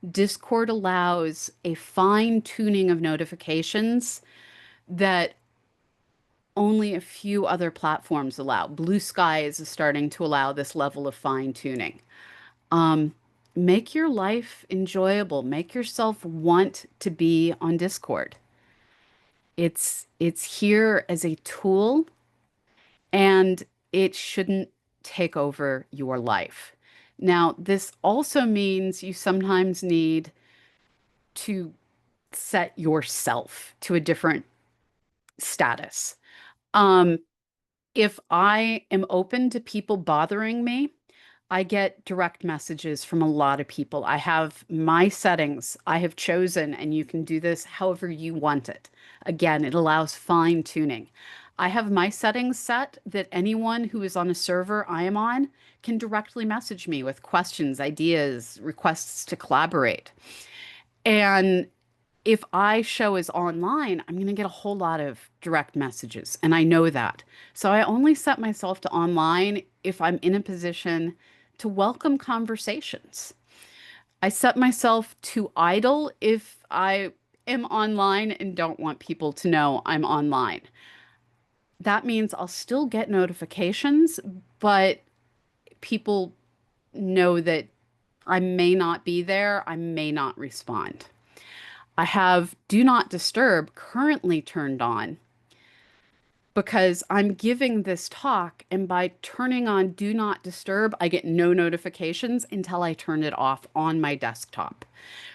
Discord allows a fine tuning of notifications that only a few other platforms allow. Blue Sky is starting to allow this level of fine tuning. Um, make your life enjoyable. Make yourself want to be on Discord. It's here as a tool and it shouldn't take over your life. Now, this also means you sometimes need to set yourself to a different status. Um, if I am open to people bothering me, I get direct messages from a lot of people. I have my settings I have chosen, and you can do this however you want it. Again, it allows fine tuning. I have my settings set that anyone who is on a server I am on can directly message me with questions, ideas, requests to collaborate. And if I show is online, I'm going to get a whole lot of direct messages, and I know that. So I only set myself to online if I'm in a position to welcome conversations. I set myself to idle if I am online and don't want people to know I'm online. That means I'll still get notifications, but people know that I may not be there, I may not respond. I have Do Not Disturb currently turned on because I'm giving this talk, and by turning on Do Not Disturb, I get no notifications until I turn it off on my desktop.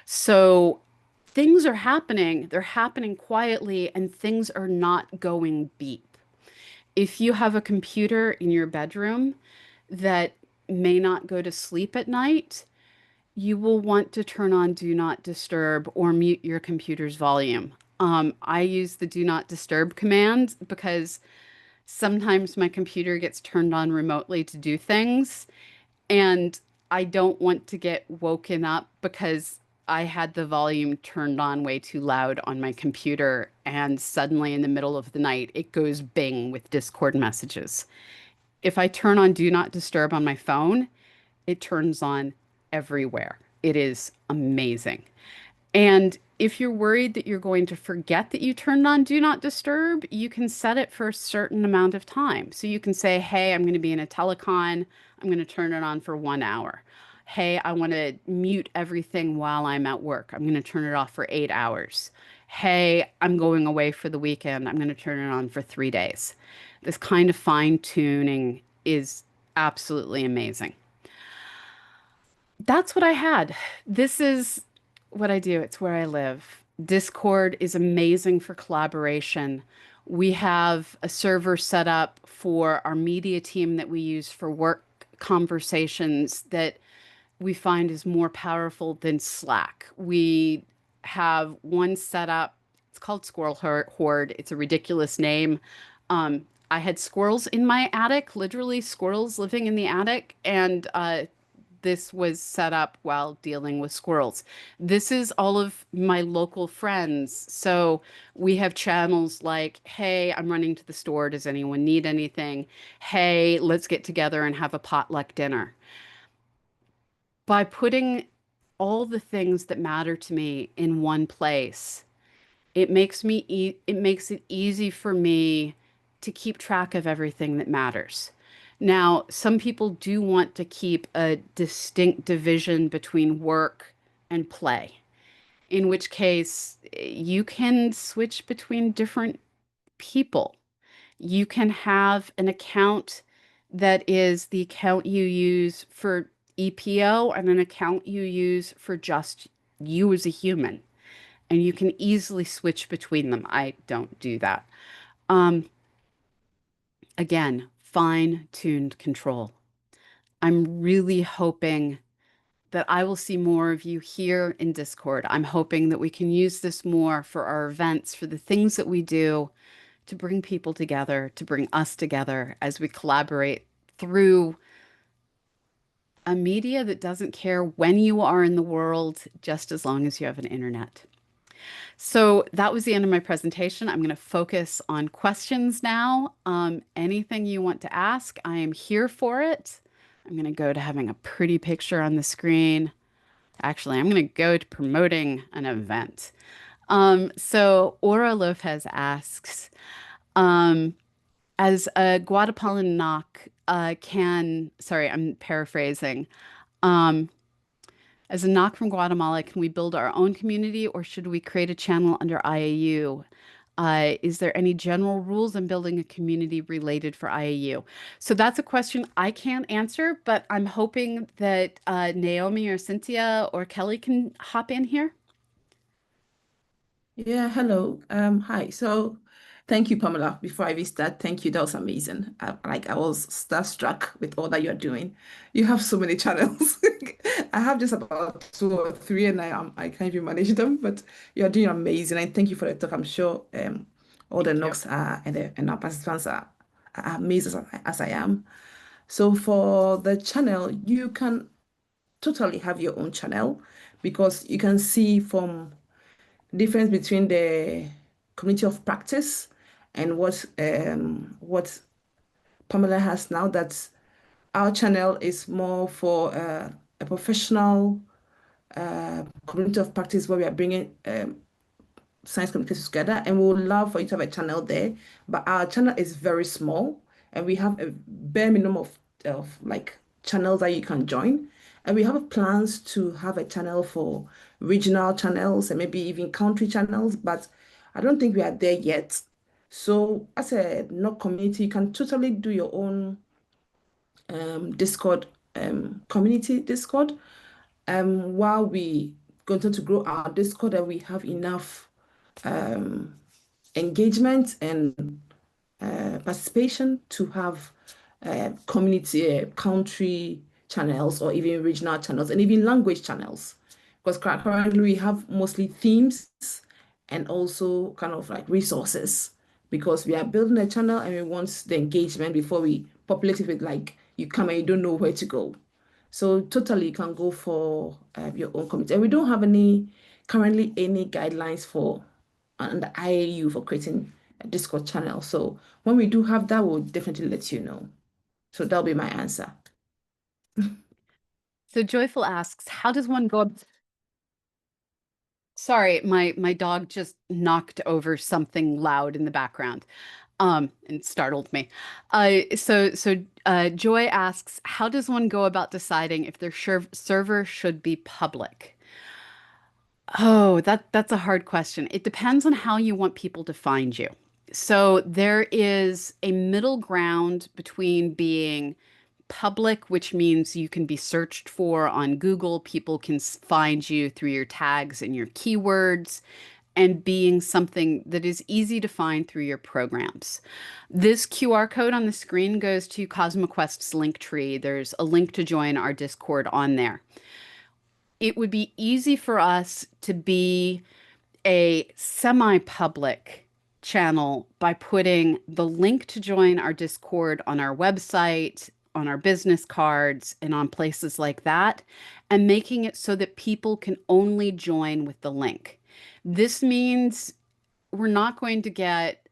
So things are happening, they're happening quietly, and things are not going beep. If you have a computer in your bedroom that may not go to sleep at night, you will want to turn on Do Not Disturb or mute your computer's volume. I use the Do Not Disturb command because sometimes my computer gets turned on remotely to do things, and I don't want to get woken up because I had the volume turned on way too loud on my computer, and suddenly in the middle of the night it goes bing with Discord messages. If I turn on Do Not Disturb on my phone, it turns on everywhere. It is amazing. And if you're worried that you're going to forget that you turned on Do Not Disturb, you can set it for a certain amount of time. So you can say, hey, I'm going to be in a telecon. I'm going to turn it on for 1 hour. Hey, I want to mute everything while I'm at work. I'm going to turn it off for 8 hours. Hey, I'm going away for the weekend. I'm going to turn it on for 3 days. This kind of fine tuning is absolutely amazing. That's what I had. This is what I do. It's where I live. Discord is amazing for collaboration. We have a server set up for our media team that we use for work conversations that we find is more powerful than Slack. We have one set up. It's called Horde. It's a ridiculous name. I had squirrels in my attic, literally squirrels living in the attic, and this was set up while dealing with squirrels. This is all of my local friends. So we have channels like, hey, I'm running to the store. Does anyone need anything? Hey, let's get together and have a potluck dinner. By putting all the things that matter to me in one place, it makes it easy for me to keep track of everything that matters. Now, some people do want to keep a distinct division between work and play, in which case you can switch between different people. You can have an account that is the account you use for EPO and an account you use for just you as a human, and you can easily switch between them. I don't do that. Um, Again, fine-tuned control. I'm really hoping that I will see more of you here in Discord. I'm hoping that we can use this more for our events, for the things that we do to bring people together, to bring us together as we collaborate through a media that doesn't care when you are in the world, just as long as you have an internet. So that was the end of my presentation. I'm going to focus on questions now. Anything you want to ask, I am here for it. I'm going to go to having a pretty picture on the screen. Actually, I'm going to go to promoting an event. So Aura Lopez asks, um, as a Guatemalan knock, sorry, I'm paraphrasing. Um, as a knock from Guatemala, can we build our own community or should we create a channel under IAU? Is there any general rules in building a community related for IAU? So that's a question I can't answer, but I'm hoping that Naomi or Cynthia or Kelly can hop in here. Yeah, hello. Hi. So Thank you, Pamela. Before I even start, thank you. That was amazing. I was starstruck with all that you're doing. You have so many channels. I have just about two or three, and I can't even manage them. But you're doing amazing. And thank you for the talk. I'm sure all the Thank you. knocks are and our participants are amazed as I am. So for the channel, you can totally have your own channel because you can see from difference between the community of practice and what Pamela has now, that our channel is more for a professional community of practice where we are bringing science communication together, and we would love for you to have a channel there. But our channel is very small, and we have a bare minimum of like channels that you can join. And we have plans to have a channel for regional channels and maybe even country channels, but I don't think we are there yet. So as a NOC community, you can totally do your own Discord community Discord. While we continue to grow our Discord, and we have enough engagement and participation to have community, country channels, or even regional channels, and even language channels. Because currently we have mostly themes and also kind of like resources. Because we are building a channel and we want the engagement before we populate it with like you come and you don't know where to go. So totally you can go for your own community. And we don't have currently any guidelines for and the IAU for creating a Discord channel. So when we do have that, we'll definitely let you know. So that'll be my answer. So Joyful asks, how does one go? Sorry, my dog just knocked over something loud in the background, and startled me. Joy asks, how does one go about deciding if their server should be public? Oh, that's a hard question. It depends on how you want people to find you. So there is a middle ground between being public, which means you can be searched for on Google, people can find you through your tags and your keywords, and being something that is easy to find through your programs. This QR code on the screen goes to CosmoQuest's link tree. There's a link to join our Discord on there. It would be easy for us to be a semi-public channel by putting the link to join our Discord on our website, on our business cards, and on places like that, and making it so that people can only join with the link. This means we're not going to get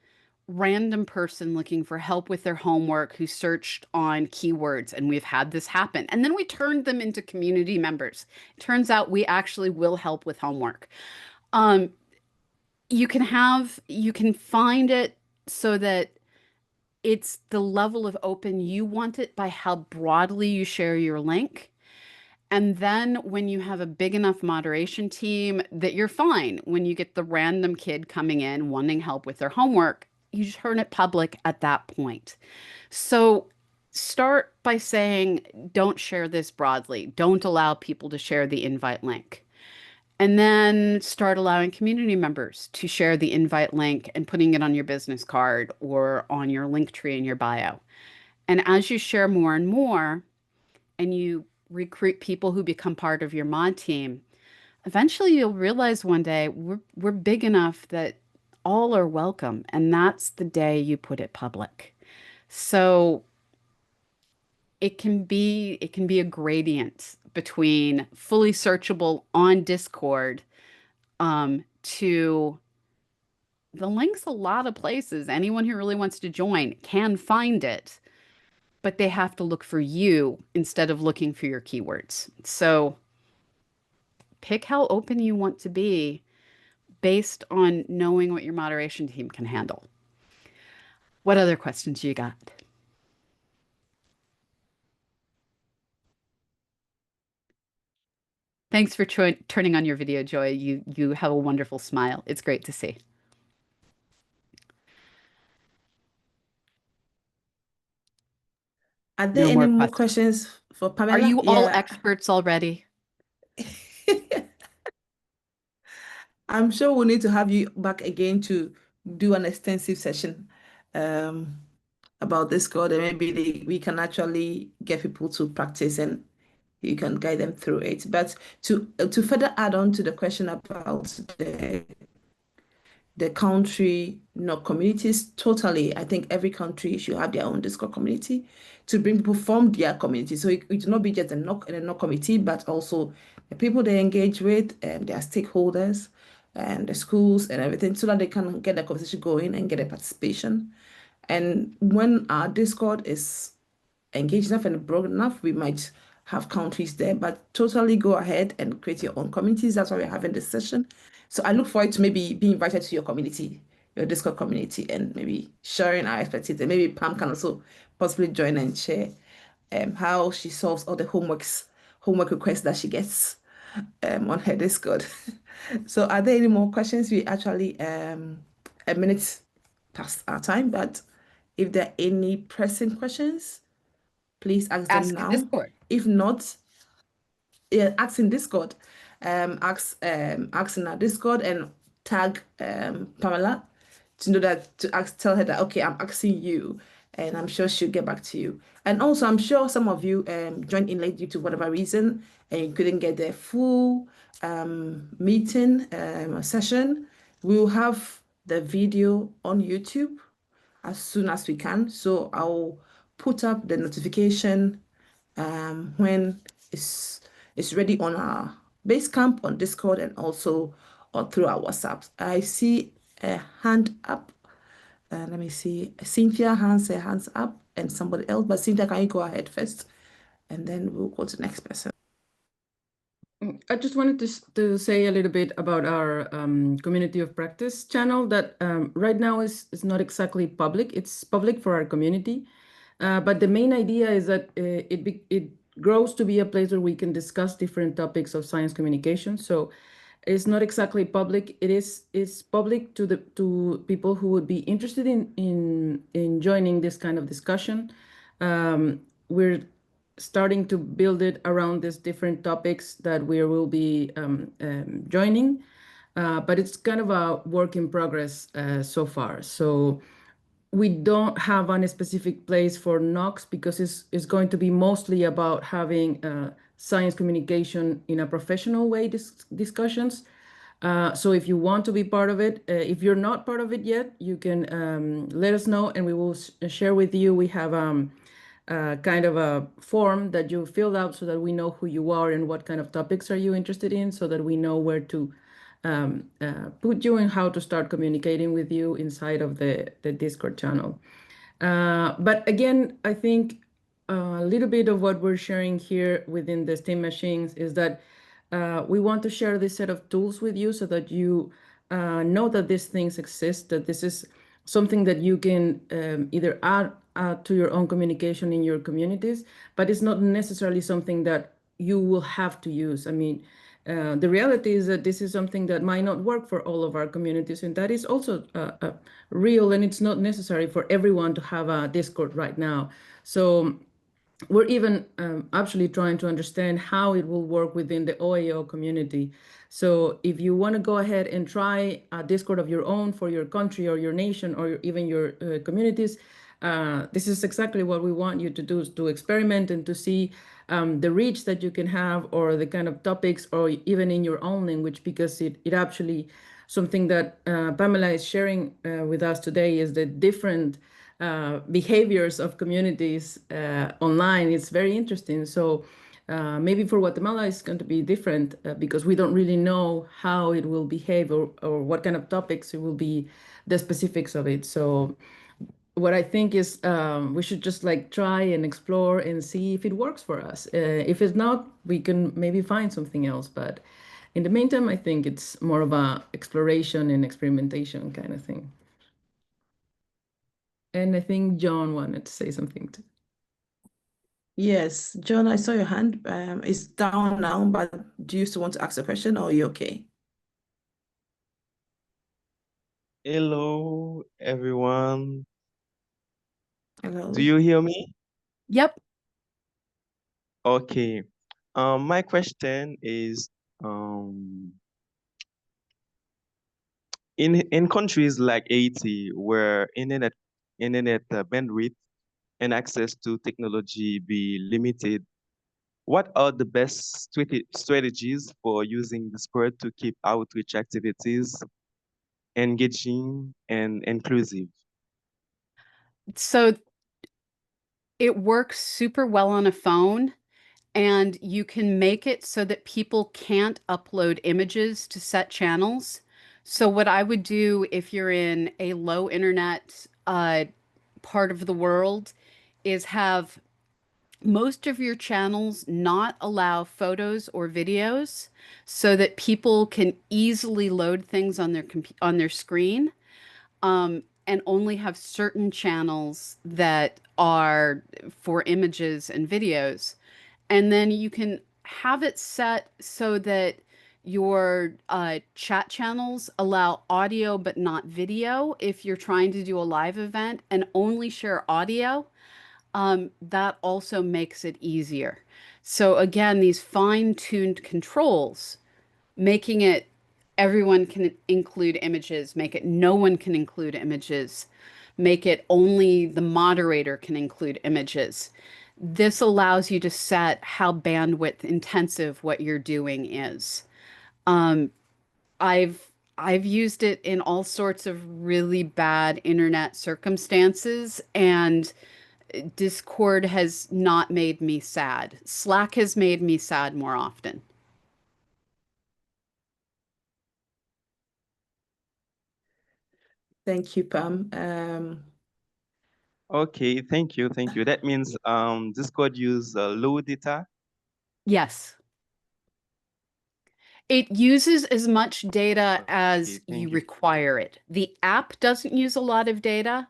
random person looking for help with their homework who searched on keywords, and we've had this happen, and then we turned them into community members. It turns out we actually will help with homework. um, you can find it so that it's the level of open you want it by how broadly you share your link. And then when you have a big enough moderation team that you're fine, when you get the random kid coming in wanting help with their homework, you turn it public at that point. So start by saying, don't share this broadly. Don't allow people to share the invite link. And then start allowing community members to share the invite link and putting it on your business card or on your link tree in your bio. And as you share more and more, and you recruit people who become part of your mod team, eventually you'll realize one day we're big enough that all are welcome, and that's the day you put it public. So it can be a gradient between fully searchable on Discord, to the links a lot of places. Anyone who really wants to join can find it, but they have to look for you instead of looking for your keywords. So pick how open you want to be based on knowing what your moderation team can handle. What other questions you got? Thanks for turning on your video, Joy. You have a wonderful smile. It's great to see. Are there No any more more questions. questions for Are Pamela? you all Yeah. experts already? I'm sure we'll need to have you back again to do an extensive session um, about this code, and maybe we can actually get people to practice and you can guide them through it. But to further add on to the question about the country, not communities, totally. I think every country should have their own Discord community to bring people from their community. So it will not be just a knock committee, but also the people they engage with and their stakeholders and the schools and everything, so that they can get the conversation going and get a participation. And when our Discord is engaged enough and broad enough, we might have countries there, but totally go ahead and create your own communities. That's why we're having this session. So I look forward to maybe being invited to your community, your Discord community, and maybe sharing our expertise. And maybe Pam can also possibly join and share how she solves all the homework requests that she gets on her Discord. So are there any more questions? We actually a minute past our time, but if there are any pressing questions, please ask them Ask in now. Discord. If not, yeah, ask in Discord. Ask in our Discord and tag Pamela to know that to ask, tell her that okay, I'm asking you, and I'm sure she'll get back to you. And also, I'm sure some of you joined in late due to whatever reason and you couldn't get the full meeting session. We'll have the video on YouTube as soon as we can. So I'll put up the notification when it's ready on our Basecamp on Discord and also through our WhatsApp. I see a hand up. Let me see. Cynthia has her hands up and somebody else. But Cynthia, can you go ahead first? And then we'll go to the next person. I just wanted to say a little bit about our community of practice channel that right now is not exactly public. It's public for our community, but the main idea is that it grows to be a place where we can discuss different topics of science communication. So it's not exactly public. It's public to people who would be interested in joining this kind of discussion. We're starting to build it around these different topics that we will be joining. But it's kind of a work in progress so far. So we don't have any specific place for Knox because it's going to be mostly about having science communication in a professional way discussions. So if you want to be part of it, if you're not part of it yet, you can let us know and we will share with you. We have kind of a form that you fill out so that we know who you are and what kind of topics are you interested in so that we know where to put you and how to start communicating with you inside of the Discord channel. But again, I think a little bit of what we're sharing here within the STEAM machines is that we want to share this set of tools with you so that you know that these things exist, that this is something that you can either add to your own communication in your communities, but it's not necessarily something that you will have to use. I mean, the reality is that this is something that might not work for all of our communities, and that is also real, and it's not necessary for everyone to have a Discord right now. So we're even actually trying to understand how it will work within the OAO community. So if you want to go ahead and try a Discord of your own for your country or your nation or even your communities, this is exactly what we want you to do, is to experiment and to see the reach that you can have or the kind of topics or even in your own language, because it actually something that Pamela is sharing with us today is the different behaviors of communities online. It's very interesting. So maybe for Guatemala, it's going to be different because we don't really know how it will behave or what kind of topics it will be, the specifics of it. So what I think is we should just like try and explore and see if it works for us. If it's not, we can maybe find something else. But in the meantime, I think it's more of a exploration and experimentation kind of thing. And I think John wanted to say something too. Yes, John, I saw your hand. It's down now, but do you still want to ask a question or are you okay? Hello, everyone. Do Hello. you hear me? Yep. Okay. My question is, um, in countries like Haiti, where internet bandwidth and access to technology be limited, what are the best strategies for using Discord to keep outreach activities engaging and inclusive? So it works super well on a phone, and you can make it so that people can't upload images to set channels. So what I would do if you're in a low internet part of the world is have most of your channels not allow photos or videos so that people can easily load things on their on their screen, and only have certain channels that are for images and videos. And then you can have it set so that your chat channels allow audio but not video if you're trying to do a live event, and only share audio. That also makes it easier. So again, these fine-tuned controls, making it everyone can include images, make it no one can include images, make it only the moderator can include images. This allows you to set how bandwidth intensive what you're doing is. Um, I've used it in all sorts of really bad internet circumstances, and Discord has not made me sad. Slack has made me sad more often. Thank you, Pam. Okay, thank you, thank you. That means Discord use low data. Yes. It uses as much data Okay, as thank you you. require it. The app doesn't use a lot of data.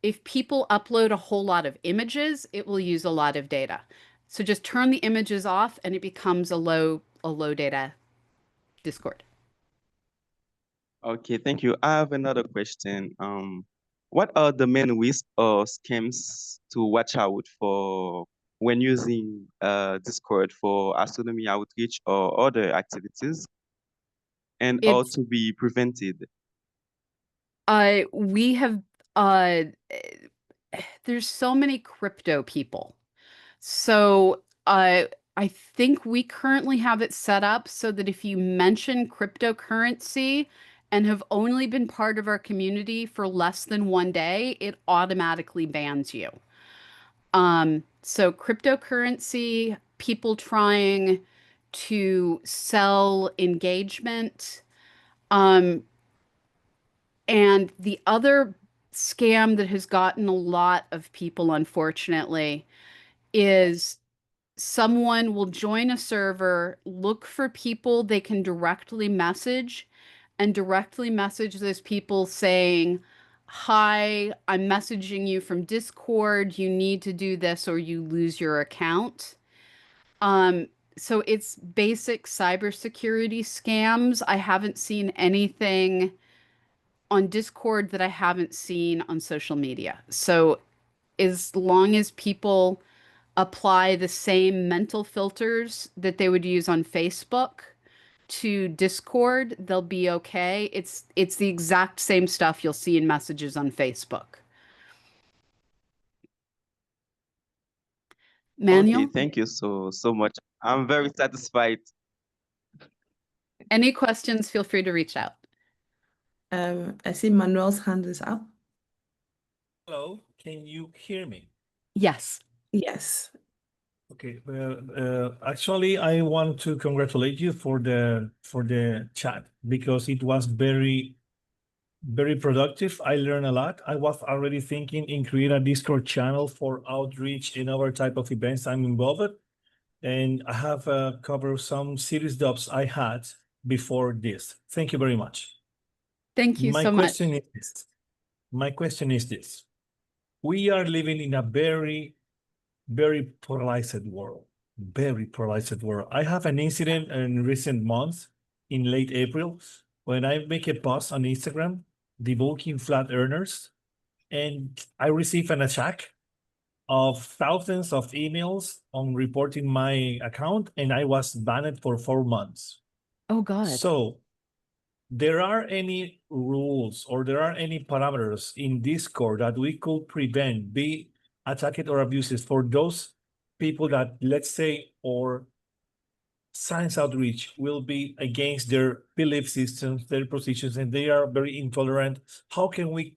If people upload a whole lot of images, it will use a lot of data. So just turn the images off and it becomes a low data Discord. Okay, thank you. I have another question. What are the main risks or scams to watch out for when using Discord for astronomy outreach or other activities, and how It's to be prevented? we have uh there's so many crypto people. So I think we currently have it set up so that if you mention cryptocurrency and have only been part of our community for less than 1 day, it automatically bans you. So cryptocurrency, people trying to sell engagement, um, and the other scam that has gotten a lot of people, unfortunately, is someone will join a server, look for people they can directly message, and directly message those people saying, "Hi, I'm messaging you from Discord. You need to do this or you lose your account." Um, so it's basic cybersecurity scams. I haven't seen anything on Discord that I haven't seen on social media. So as long as people apply the same mental filters that they would use on Facebook to Discord, they'll be okay. It's the exact same stuff you'll see in messages on Facebook. Okay, Manuel, thank you so much. I'm very satisfied. any questions, feel free to reach out. I see Manuel's hand is up. Hello, can you hear me? Yes. Yes. Okay, well, actually, I want to congratulate you for the chat because it was very productive. I learned a lot. I was already thinking in create a Discord channel for outreach and other type of events I'm involved, and I have covered some serious doubts I had before this. Thank you very much. Thank you My so much. question is this. My question is this. We are living in a very polarized world. Very polarized world. I have an incident in recent months in late April when I make a post on Instagram debunking flat earners, and I received an attack of thousands of emails on reporting my account, and I was banned for 4 months. Oh God. So there are any rules or there are any parameters in Discord that we could prevent, be attacked or abuses for those people that, let's say, or science outreach will be against their belief systems, their positions, and they are very intolerant. How can we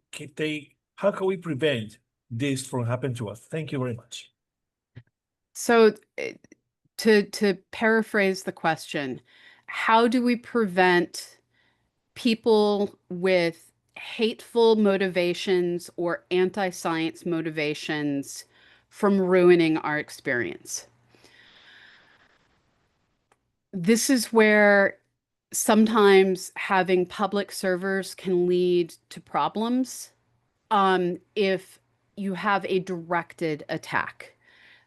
prevent this from happening to us? Thank you very much. So to paraphrase the question, how do we prevent people with hateful motivations or anti-science motivations from ruining our experience? This is where sometimes having public servers can lead to problems if you have a directed attack.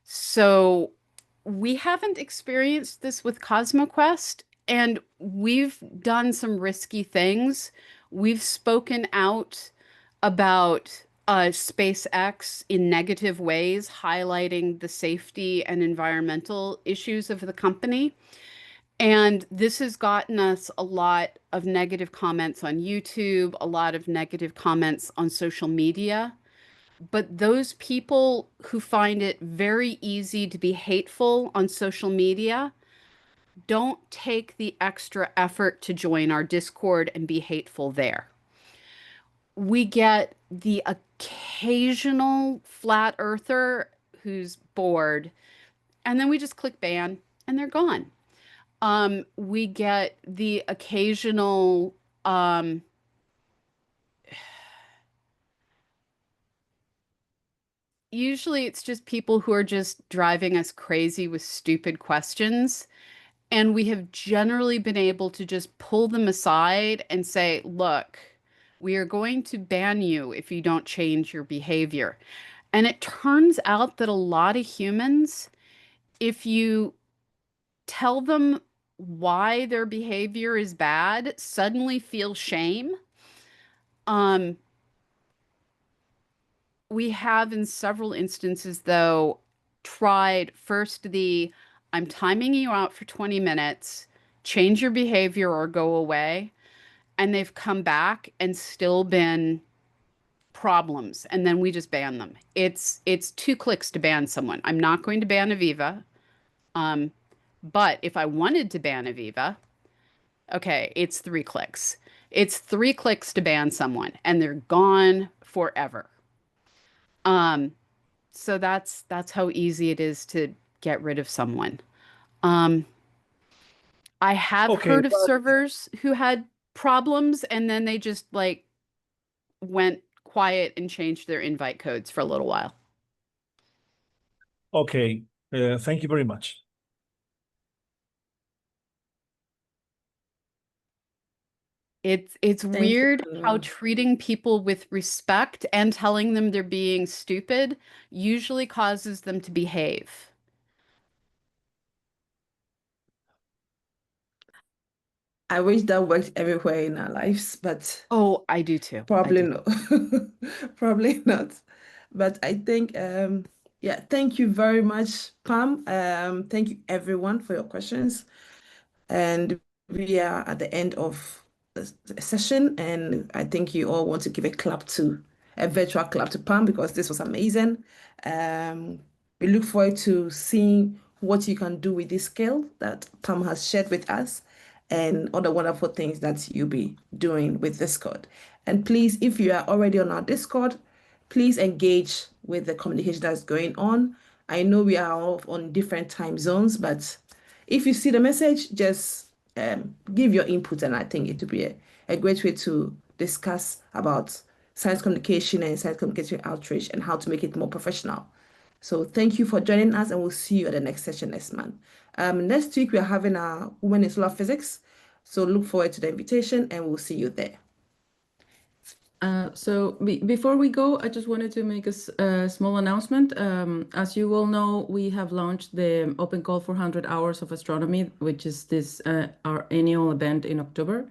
So we haven't experienced this with CosmoQuest, and we've done some risky things. We've spoken out about SpaceX in negative ways, highlighting the safety and environmental issues of the company. And this has gotten us a lot of negative comments on YouTube, a lot of negative comments on social media. But those people who find it very easy to be hateful on social media don't take the extra effort to join our Discord and be hateful there. We get the occasional flat earther who's bored, and then we just click ban and they're gone. We get the occasional usually it's just people who are just driving us crazy with stupid questions. And we have generally been able to just pull them aside and say, look, we are going to ban you if you don't change your behavior. And it turns out that a lot of humans, if you tell them why their behavior is bad, suddenly feel shame. We have in several instances, though, tried first I'm timing you out for 20 minutes, change your behavior or go away. And they've come back and still been problems. And then we just ban them. It's 2 clicks to ban someone. I'm not going to ban Aviva. But if I wanted to ban Aviva, okay, it's 3 clicks. It's 3 clicks to ban someone and they're gone forever. So that's how easy it is to get rid of someone. I have heard of servers who had problems and then they just like went quiet and changed their invite codes for a little while. Okay, thank you very much. It's Thank you, weird how Pamela. treating people with respect and telling them they're being stupid usually causes them to behave. I wish that worked everywhere in our lives, but Oh, I do too. probably not. Probably not. But I think, yeah, thank you very much, Pam. Thank you everyone for your questions. And we are at the end of the session, and I think you all want to give a virtual clap to Pam because this was amazing. We look forward to seeing what you can do with this skill that Pam has shared with us and other wonderful things that you'll be doing with Discord. And please, if you are already on our Discord, please engage with the communication that's going on. I know we are all on different time zones, but if you see the message, just give your input, and I think it will be a great way to discuss about science communication and science communication outreach and how to make it more professional. So thank you for joining us, and we'll see you at the next session next month. Next week, we are having our Women in Solar Physics. So look forward to the invitation, and we'll see you there. Before we go, I just wanted to make a small announcement. As you all know, we have launched the Open Call for 100 Hours of Astronomy, which is our annual event in October.